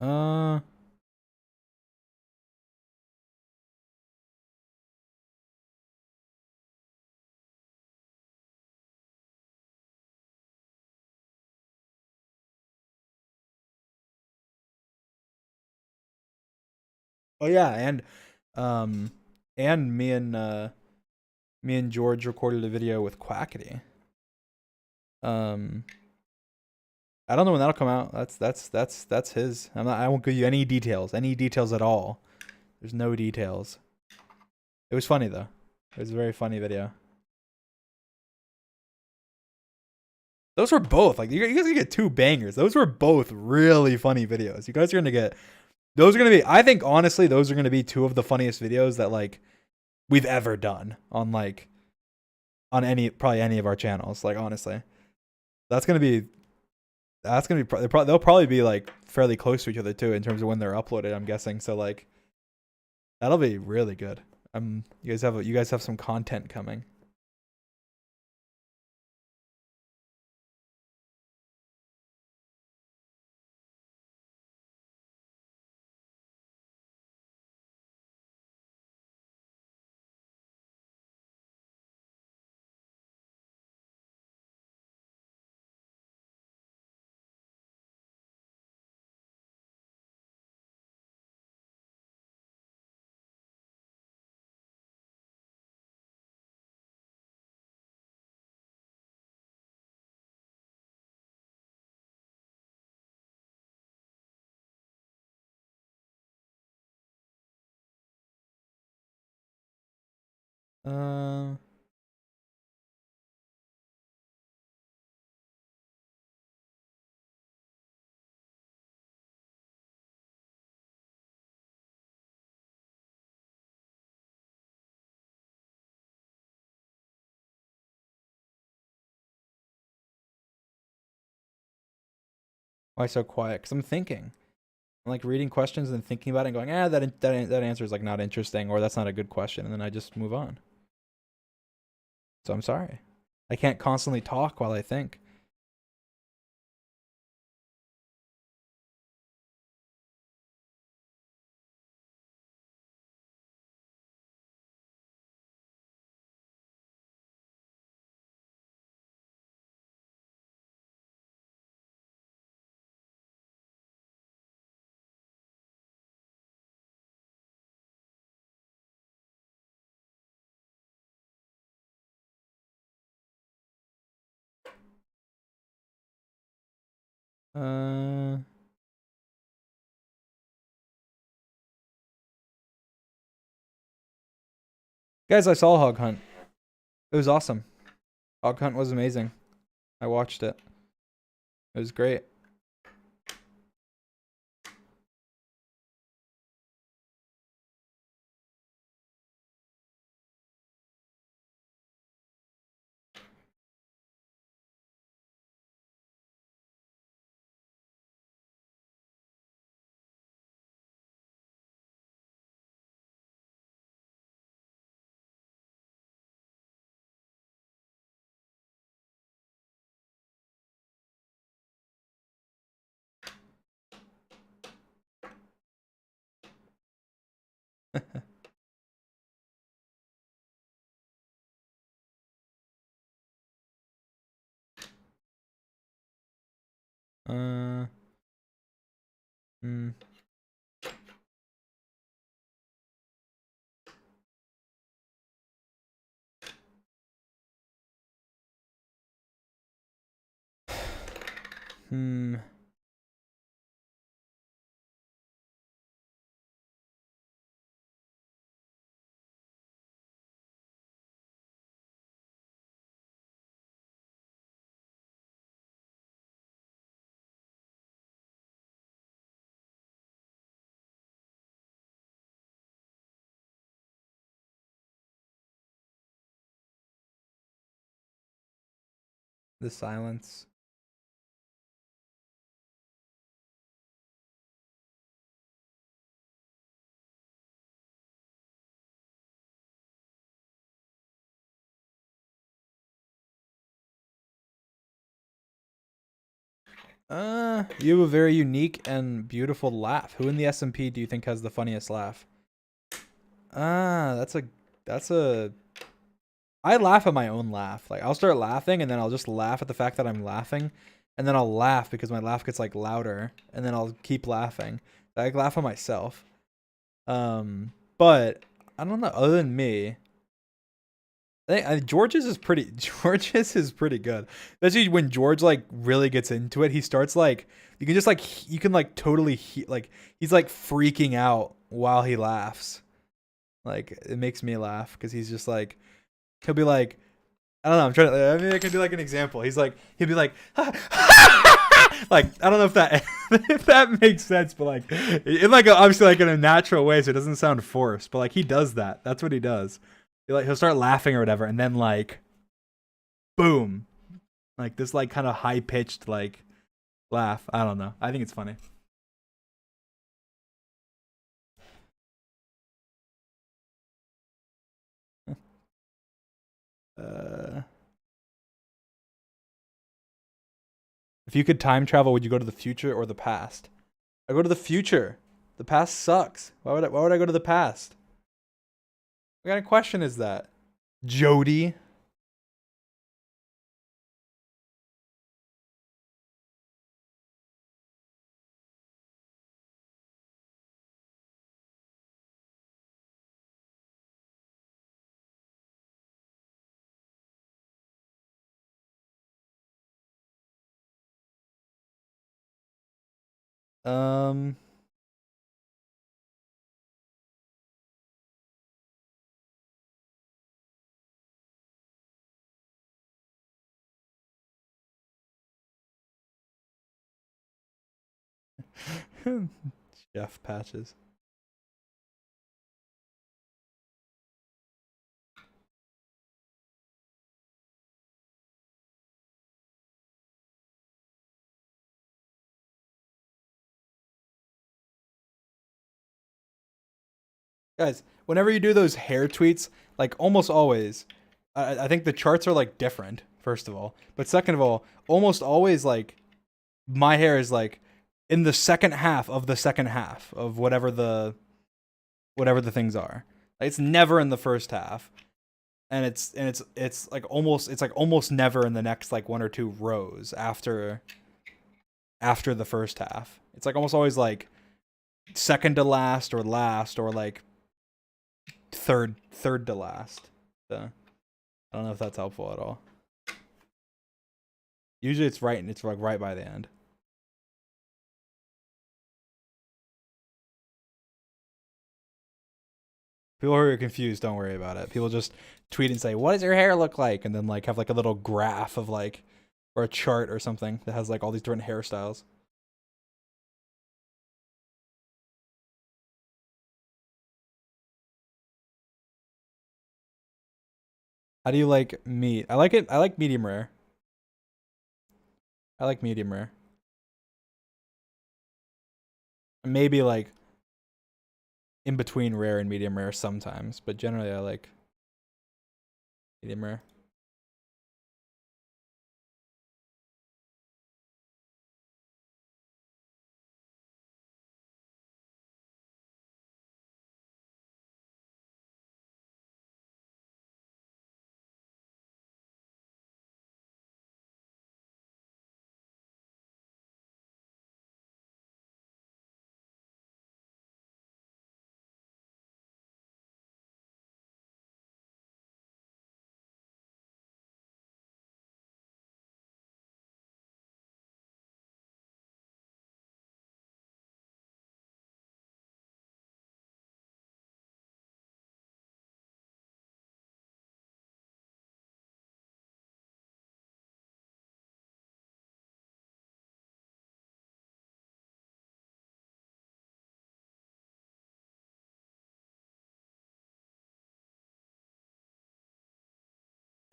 Uh. Oh yeah, um, and me and George recorded a video with Quackity. Um, I don't know when that'll come out. That's his. I won't give you any details at all. There's no details. It was funny though. It was a very funny video. Those were both like you guys gonna get two bangers. Those were both really funny videos. You guys are gonna get those are gonna be. I think honestly, those are gonna be two of the funniest videos that like we've ever done on like on any of our channels. Like honestly, that's gonna be they'll probably be like fairly close to each other too in terms of when they're uploaded. I'm guessing so like that'll be really good. You guys have some content coming. Uh, why so quiet? Because I'm thinking. I'm like reading questions and thinking about it and going, that answer is like not interesting or that's not a good question, and then I just move on. So I'm sorry. I can't constantly talk while I think. Uh, guys, I saw Hog Hunt. It was awesome. Hog Hunt was amazing. I watched it. It was great. uh, mm, hmm. The silence. You have a very unique and beautiful laugh. Who in the S&P do you think has the funniest laugh? That's a that's a I laugh at my own laugh. Like I'll start laughing and then I'll just laugh at the fact that I'm laughing, and then I'll laugh because my laugh gets like louder, and then I'll keep laughing. I laugh at myself. But I don't know. Other than me, George's is pretty. George's is pretty good. Especially when George like really gets into it, he starts like you can just like you can like totally like he's like freaking out while he laughs. Like it makes me laugh because he's just like he'll be like I don't know. I'm trying to. I mean, I can do like an example. He'll be like, like I don't know if that if that makes sense, but like it like obviously like in a natural way, so it doesn't sound forced. But like he does that. That's what he does. He'll start laughing or whatever, and then like, boom, like this like kind of high pitched like laugh. I don't know. I think it's funny. Uh, if you could time travel, would you go to the future or the past? I go to the future. The past sucks. Why would I go to the past? What kind of question is that? Jody. Um Jeff Patches. Guys, whenever you do those hair tweets, like almost always, I think the charts are like different, first of all. But second of all, almost always like my hair is like in the second half of the second half of whatever the things are. Like, it's never in the first half. And it's like almost never in the next like one or two rows after the first half. It's like almost always like second to last or like third to last. So I don't know if that's helpful at all. Usually it's right and it's like right by the end. People who are confused, don't worry about it. People just tweet and say, "What does your hair look like?" and then like have like a little graph of like or a chart or something that has like all these different hairstyles. How do you like meat? I like it. I like medium rare. I like medium rare. Maybe like in between rare and medium rare sometimes, but generally I like medium rare.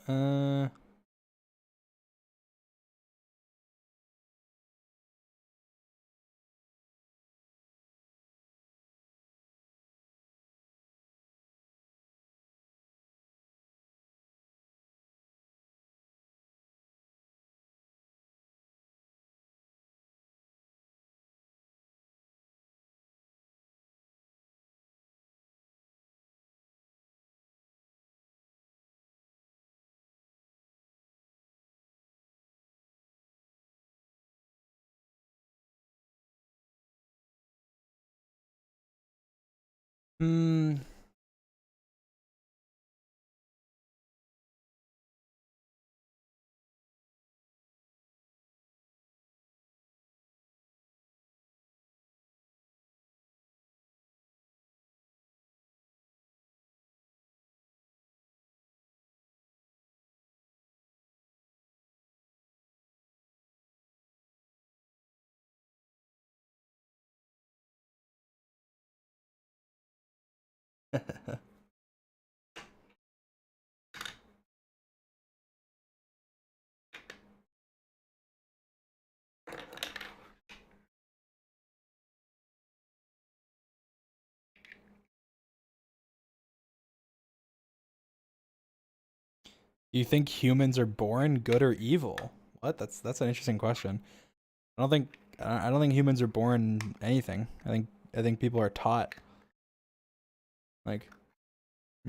Uh, Hmm. Do you think humans are born good or evil? What? That's an interesting question. I don't think humans are born anything. I think people are taught, like,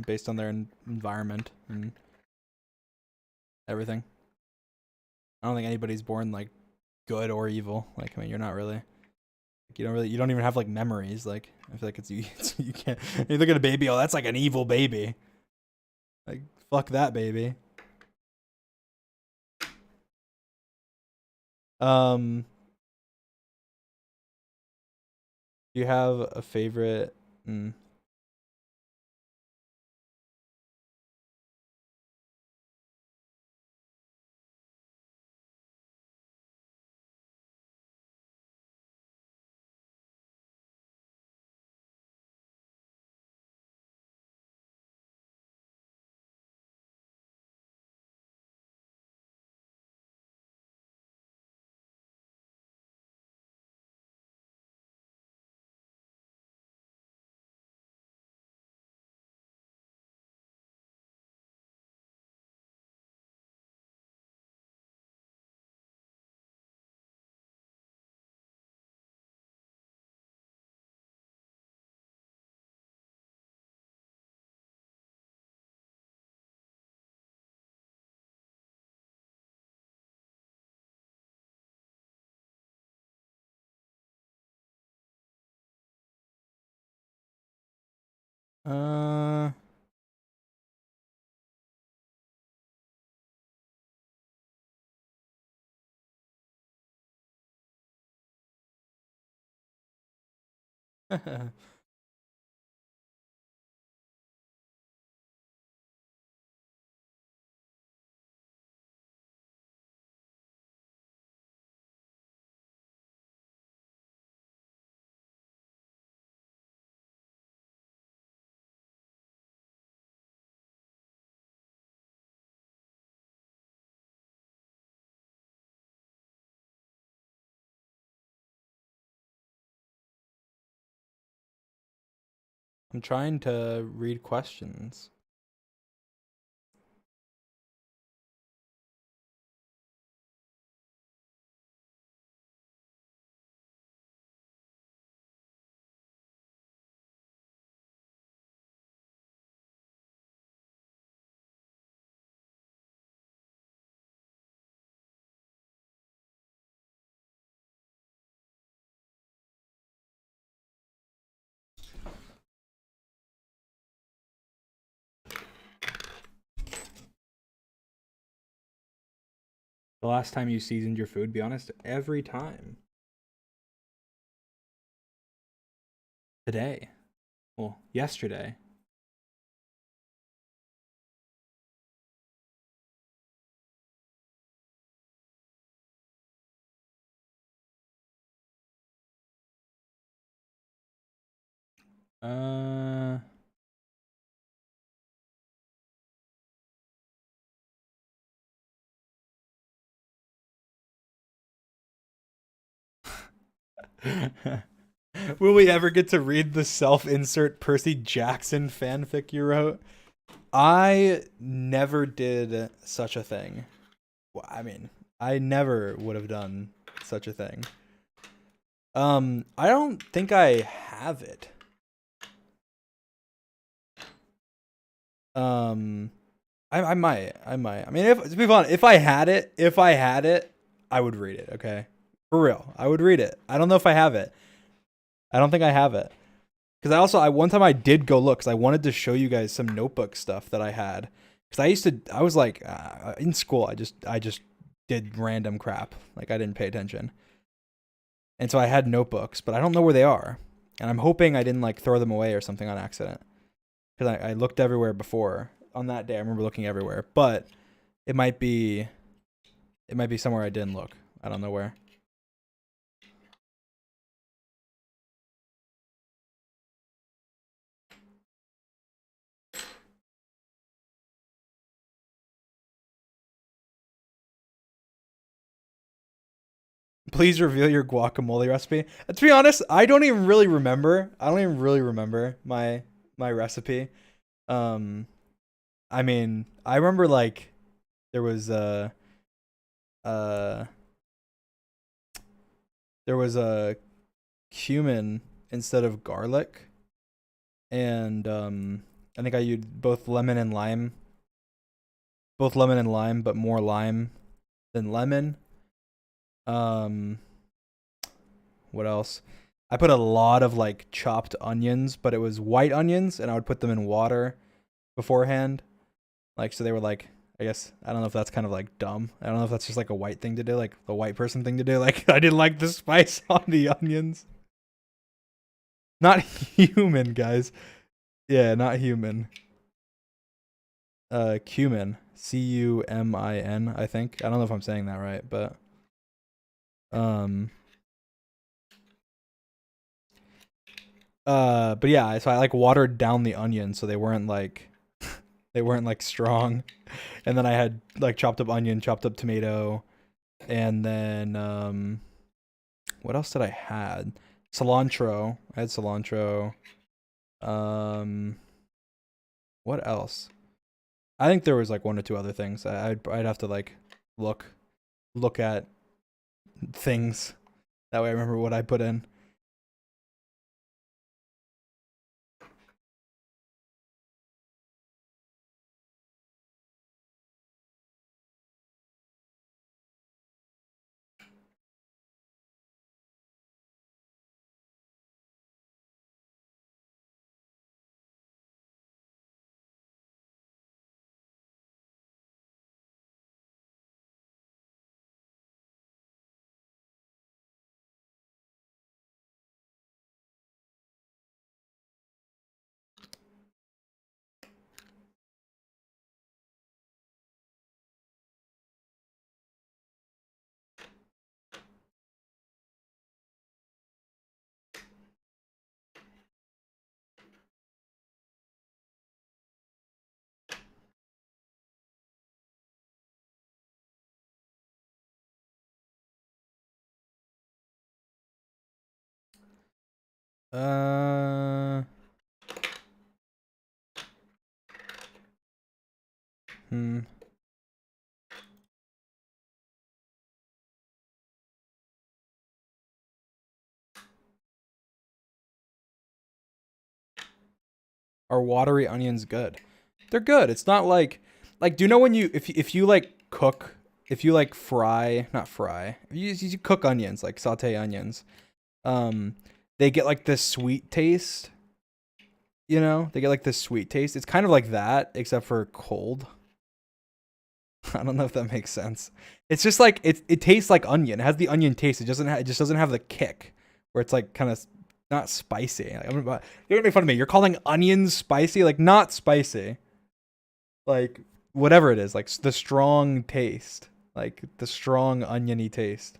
based on their environment and everything. I don't think anybody's born like good or evil. Like, I mean, you're not really. You don't even have like memories. Like, I feel like you can't. You look at a baby. Oh, that's like an evil baby. Like, fuck that baby. Um, do you have a favorite? Mm, uh, I'm trying to read questions. The last time you seasoned your food, be honest, every time. Today. Well, yesterday. Uh, Will we ever get to read the self-insert Percy Jackson fanfic you wrote? I never did such a thing. Well, I mean, I never would have done such a thing. I don't think I have it. Um, I might. I might. I mean, if to be honest, if I had it, I would read it. Okay, for real, I would read it. I don't know if I have it. I don't think I have it. Because I one time I did go look because I wanted to show you guys some notebook stuff that I had. Because I was like in school I just did random crap, like I didn't pay attention, and so I had notebooks, but I don't know where they are, and I'm hoping I didn't like throw them away or something on accident. Because I looked everywhere before on that day. I remember looking everywhere, but it might be somewhere I didn't look. I don't know where. Please reveal your guacamole recipe. To be honest, I don't even really remember. I don't even really remember my recipe. Um, I mean, I remember like there was uh there was a cumin instead of garlic, and I think I used both lemon and lime, but more lime than lemon. Um, what else? I put a lot of like chopped onions, but it was white onions, and I would put them in water beforehand. Like, so they were like, I guess, I don't know if that's kind of like dumb. I don't know if that's just like a white thing to do, like the white person thing to do. Like, I didn't like the spice on the onions. Not human, guys. Yeah, not human. Cumin. Cumin, I think. I don't know if I'm saying that right, but um but yeah, so I like watered down the onions so they weren't like they weren't like strong. And then I had like chopped up onion, chopped up tomato, and then what else did I had? Cilantro. I had cilantro. Um what else? I think there was like one or two other things. I'd have to like look at things. That way I remember what I put in. Uh, hmm. Are watery onions good? They're good. It's not like do you know when you if you like cook, if you like fry, not fry, if you cook onions, like saute onions, um they get like this sweet taste, you know? They get like this sweet taste. It's kind of like that except for cold. I don't know if that makes sense. It's just like it tastes like onion. It has the onion taste. It just doesn't have the kick where it's like kind of not spicy. Like, you're gonna make fun of me. You're calling onions spicy? Like not spicy. Like whatever it is, like the strong taste, like the strong oniony taste.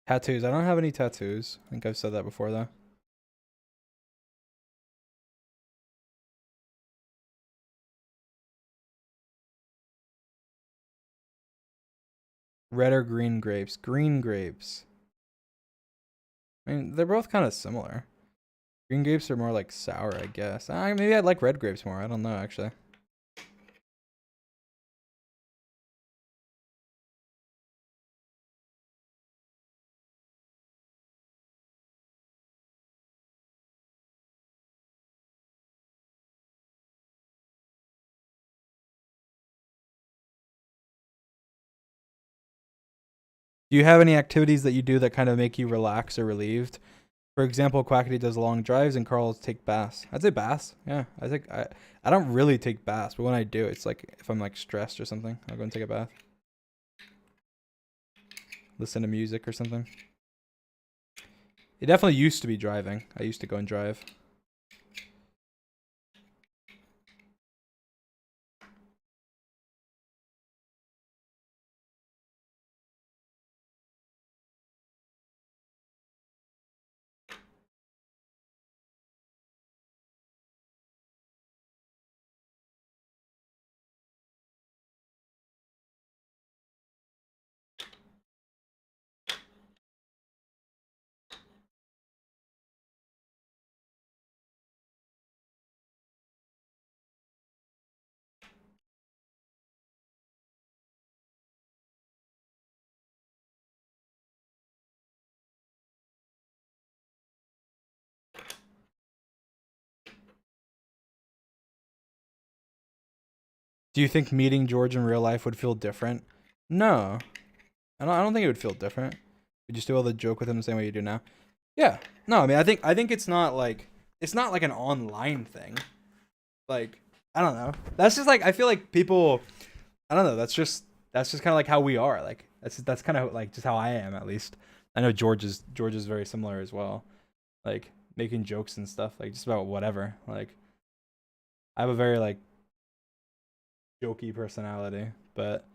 Tattoos. I don't have any tattoos. I think I've said that before though. red or green grapes? Green grapes. I mean, they're both kind of similar. Green grapes are more like sour, I guess. Maybe I'd like red grapes more. I don't know, actually. Do you have any activities that you do that kind of make you relax or relieved? For example, Quackity does long drives and Carl take baths. I'd say baths. Yeah, I don't really take baths, but when I do, it's like if I'm like stressed or something, I'll go and take a bath. Listen to music or something. It definitely used to be driving. I used to go and drive. Do you think meeting George in real life would feel different? No, I don't think it would feel different. Would you still be able to joke with him the same way you do now? Yeah. No, I mean, I think it's not like an online thing. Like, I don't know. That's just like I feel like people. I don't know. That's just kind of like how we are. Like that's kind of like just how I am, at least. I know George is very similar as well. Like making jokes and stuff, like just about whatever. Like I have a very like jokey personality, but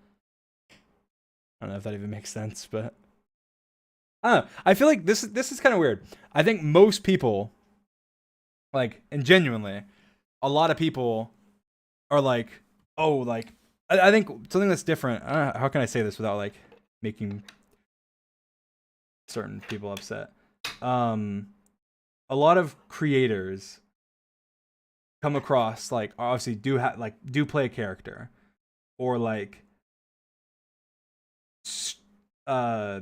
I don't know if that even makes sense. But I don't know. I feel like this is kind of weird. I think most people, like, and genuinely, a lot of people are like, oh, like I think something that's different. I don't know, how can I say this without like making certain people upset? Um, a lot of creators come across like obviously do play a character or uh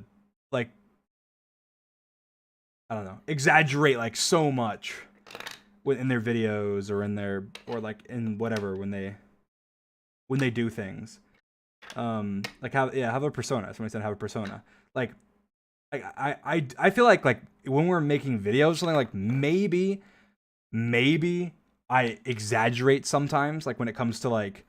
like I don't know, exaggerate like so much in their videos or in their or like in whatever when they do things. Like have a persona. Somebody said have a persona. Like I feel like when we're making videos, something like maybe I exaggerate sometimes, like when it comes to like.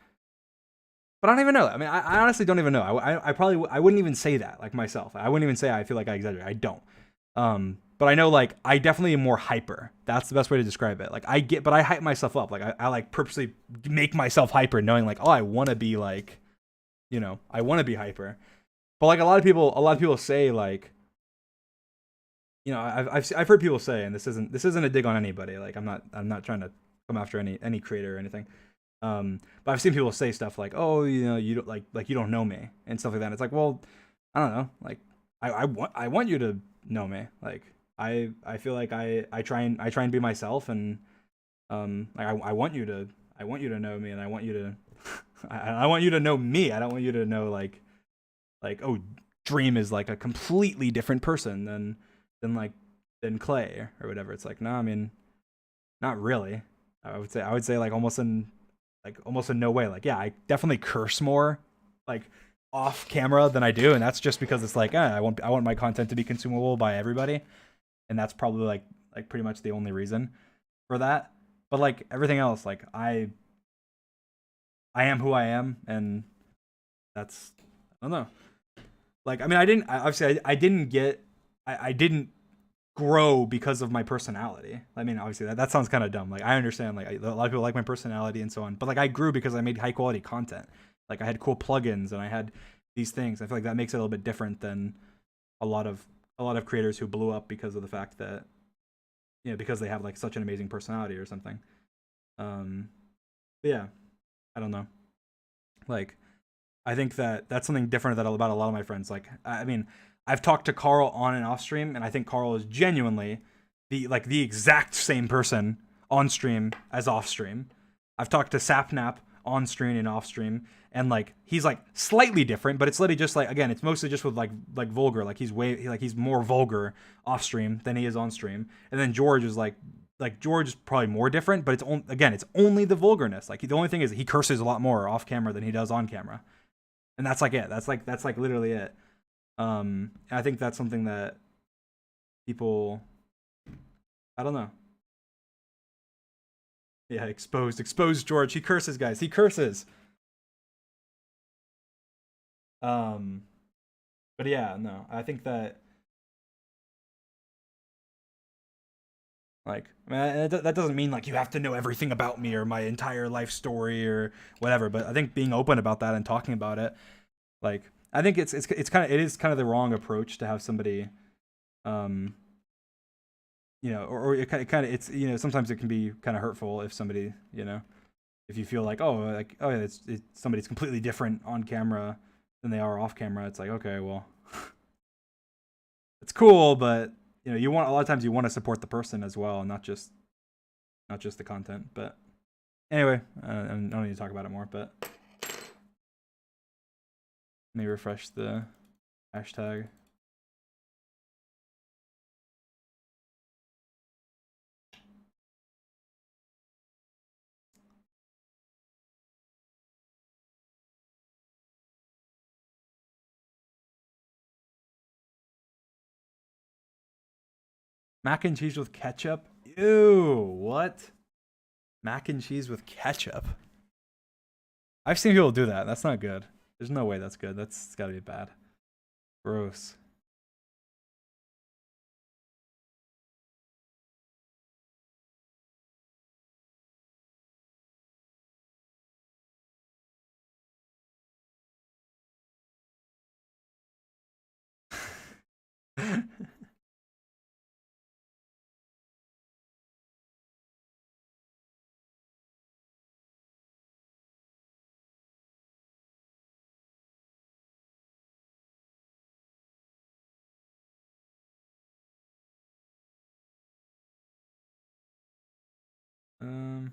But I don't even know. I mean, I honestly don't even know. I probably I wouldn't even say that like myself. I wouldn't even say I feel like I exaggerate. I don't. But I know like I definitely am more hyper. That's the best way to describe it. Like but I hype myself up. Like I like purposely make myself hyper, knowing like, oh, I want to be like, I want to be hyper. But like a lot of people say like, I've heard people say, and this isn't a dig on anybody. Like I'm not trying to come after any creator or anything. But I've seen people say stuff like, "Oh, you don't like you don't know me" and stuff like that. And it's like, well, I don't know. Like, I want you to know me. Like, I feel like I try and be myself, and like I want you to know me, and I want you to I want you to know me. I don't want you to know like oh, Dream is like a completely different person than like than Clay or whatever. It's like, no, I mean, not really. I would say like almost in no way. Like, yeah, I definitely curse more like off camera than I do, and that's just because it's like, I want my content to be consumable by everybody, and that's probably like pretty much the only reason for that. But like everything else, like I am who I am, and that's I don't know. Like, I mean, obviously I didn't get I didn't grow because of my personality. I mean, obviously that sounds kind of dumb. Like I understand, like a lot of people like my personality and so on, but like I grew because I made high quality content. Like I had cool plugins and I had these things. I feel like that makes it a little bit different than a lot of creators who blew up because of the fact that because they have like such an amazing personality or something. But yeah, I don't know. Like I think that that's something different that about a lot of my friends. Like, I mean, I've talked to Carl on and off stream, and I think Carl is genuinely the exact same person on stream as off stream. I've talked to Sapnap on stream and off stream, and like he's like slightly different, but it's literally just like, again, it's mostly just with like vulgar. Like he's more vulgar off stream than he is on stream. And then George is like George is probably more different, but it's only the vulgarness. Like the only thing is he curses a lot more off camera than he does on camera, and that's like it. That's like literally it. And I think that's something that people, I don't know. Yeah, exposed George. He curses, guys. He curses. Um, but yeah, no, I think that like, I mean, that doesn't mean like you have to know everything about me or my entire life story or whatever. But I think being open about that and talking about it, like, I think it's kind of it is kind of the wrong approach to have somebody, um, or it kind of it's sometimes it can be kind of hurtful if somebody if you feel like oh yeah, it's somebody's completely different on camera than they are off camera. It's like, okay, well, it's cool, but you want a lot of times you want to support the person as well, not just the content. But anyway, I don't need to talk about it more. But let me refresh the hashtag. Mac and cheese with ketchup. Ew, what? Mac and cheese with ketchup. I've seen people do that. That's not good. There's no way that's good. That's got to be bad. Gross. um,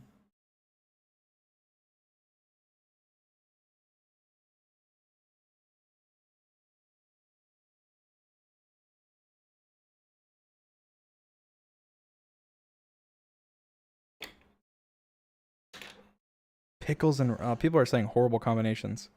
pickles and people are saying horrible combinations.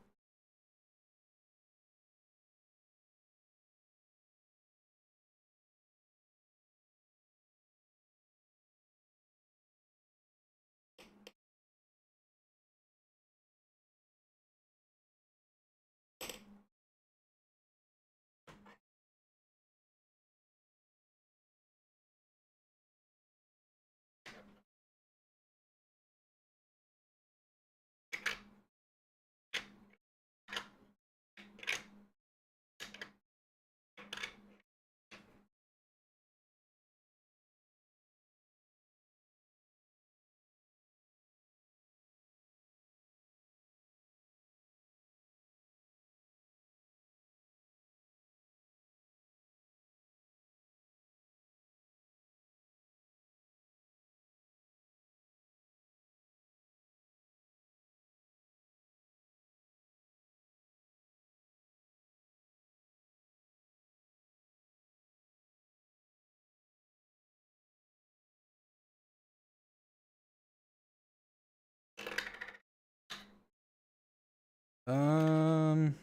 Um,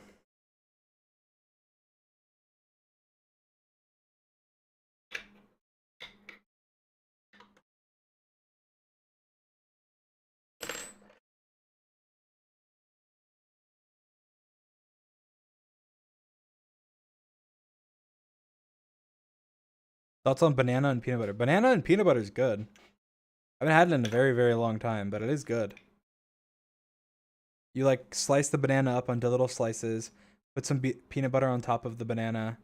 thoughts on banana and peanut butter? Banana and peanut butter is good. I haven't had it in a very, very long time, but it is good. You like slice the banana up into little slices, put some peanut butter on top of the banana.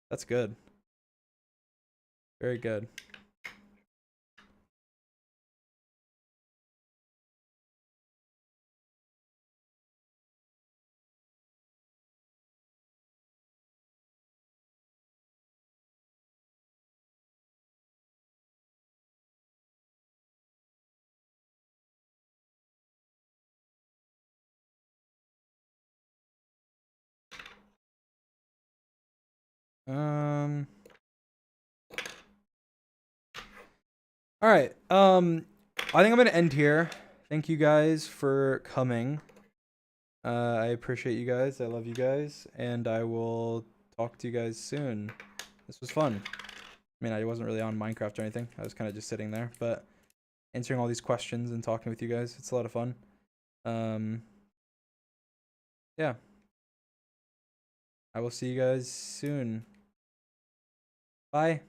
That's good. Very good. All right. I think I'm gonna end here. Thank you guys for coming. I appreciate you guys. I love you guys, and I will talk to you guys soon. This was fun. I mean, I wasn't really on Minecraft or anything. I was kind of just sitting there, but answering all these questions and talking with you guys, it's a lot of fun. Yeah. I will see you guys soon. Bye.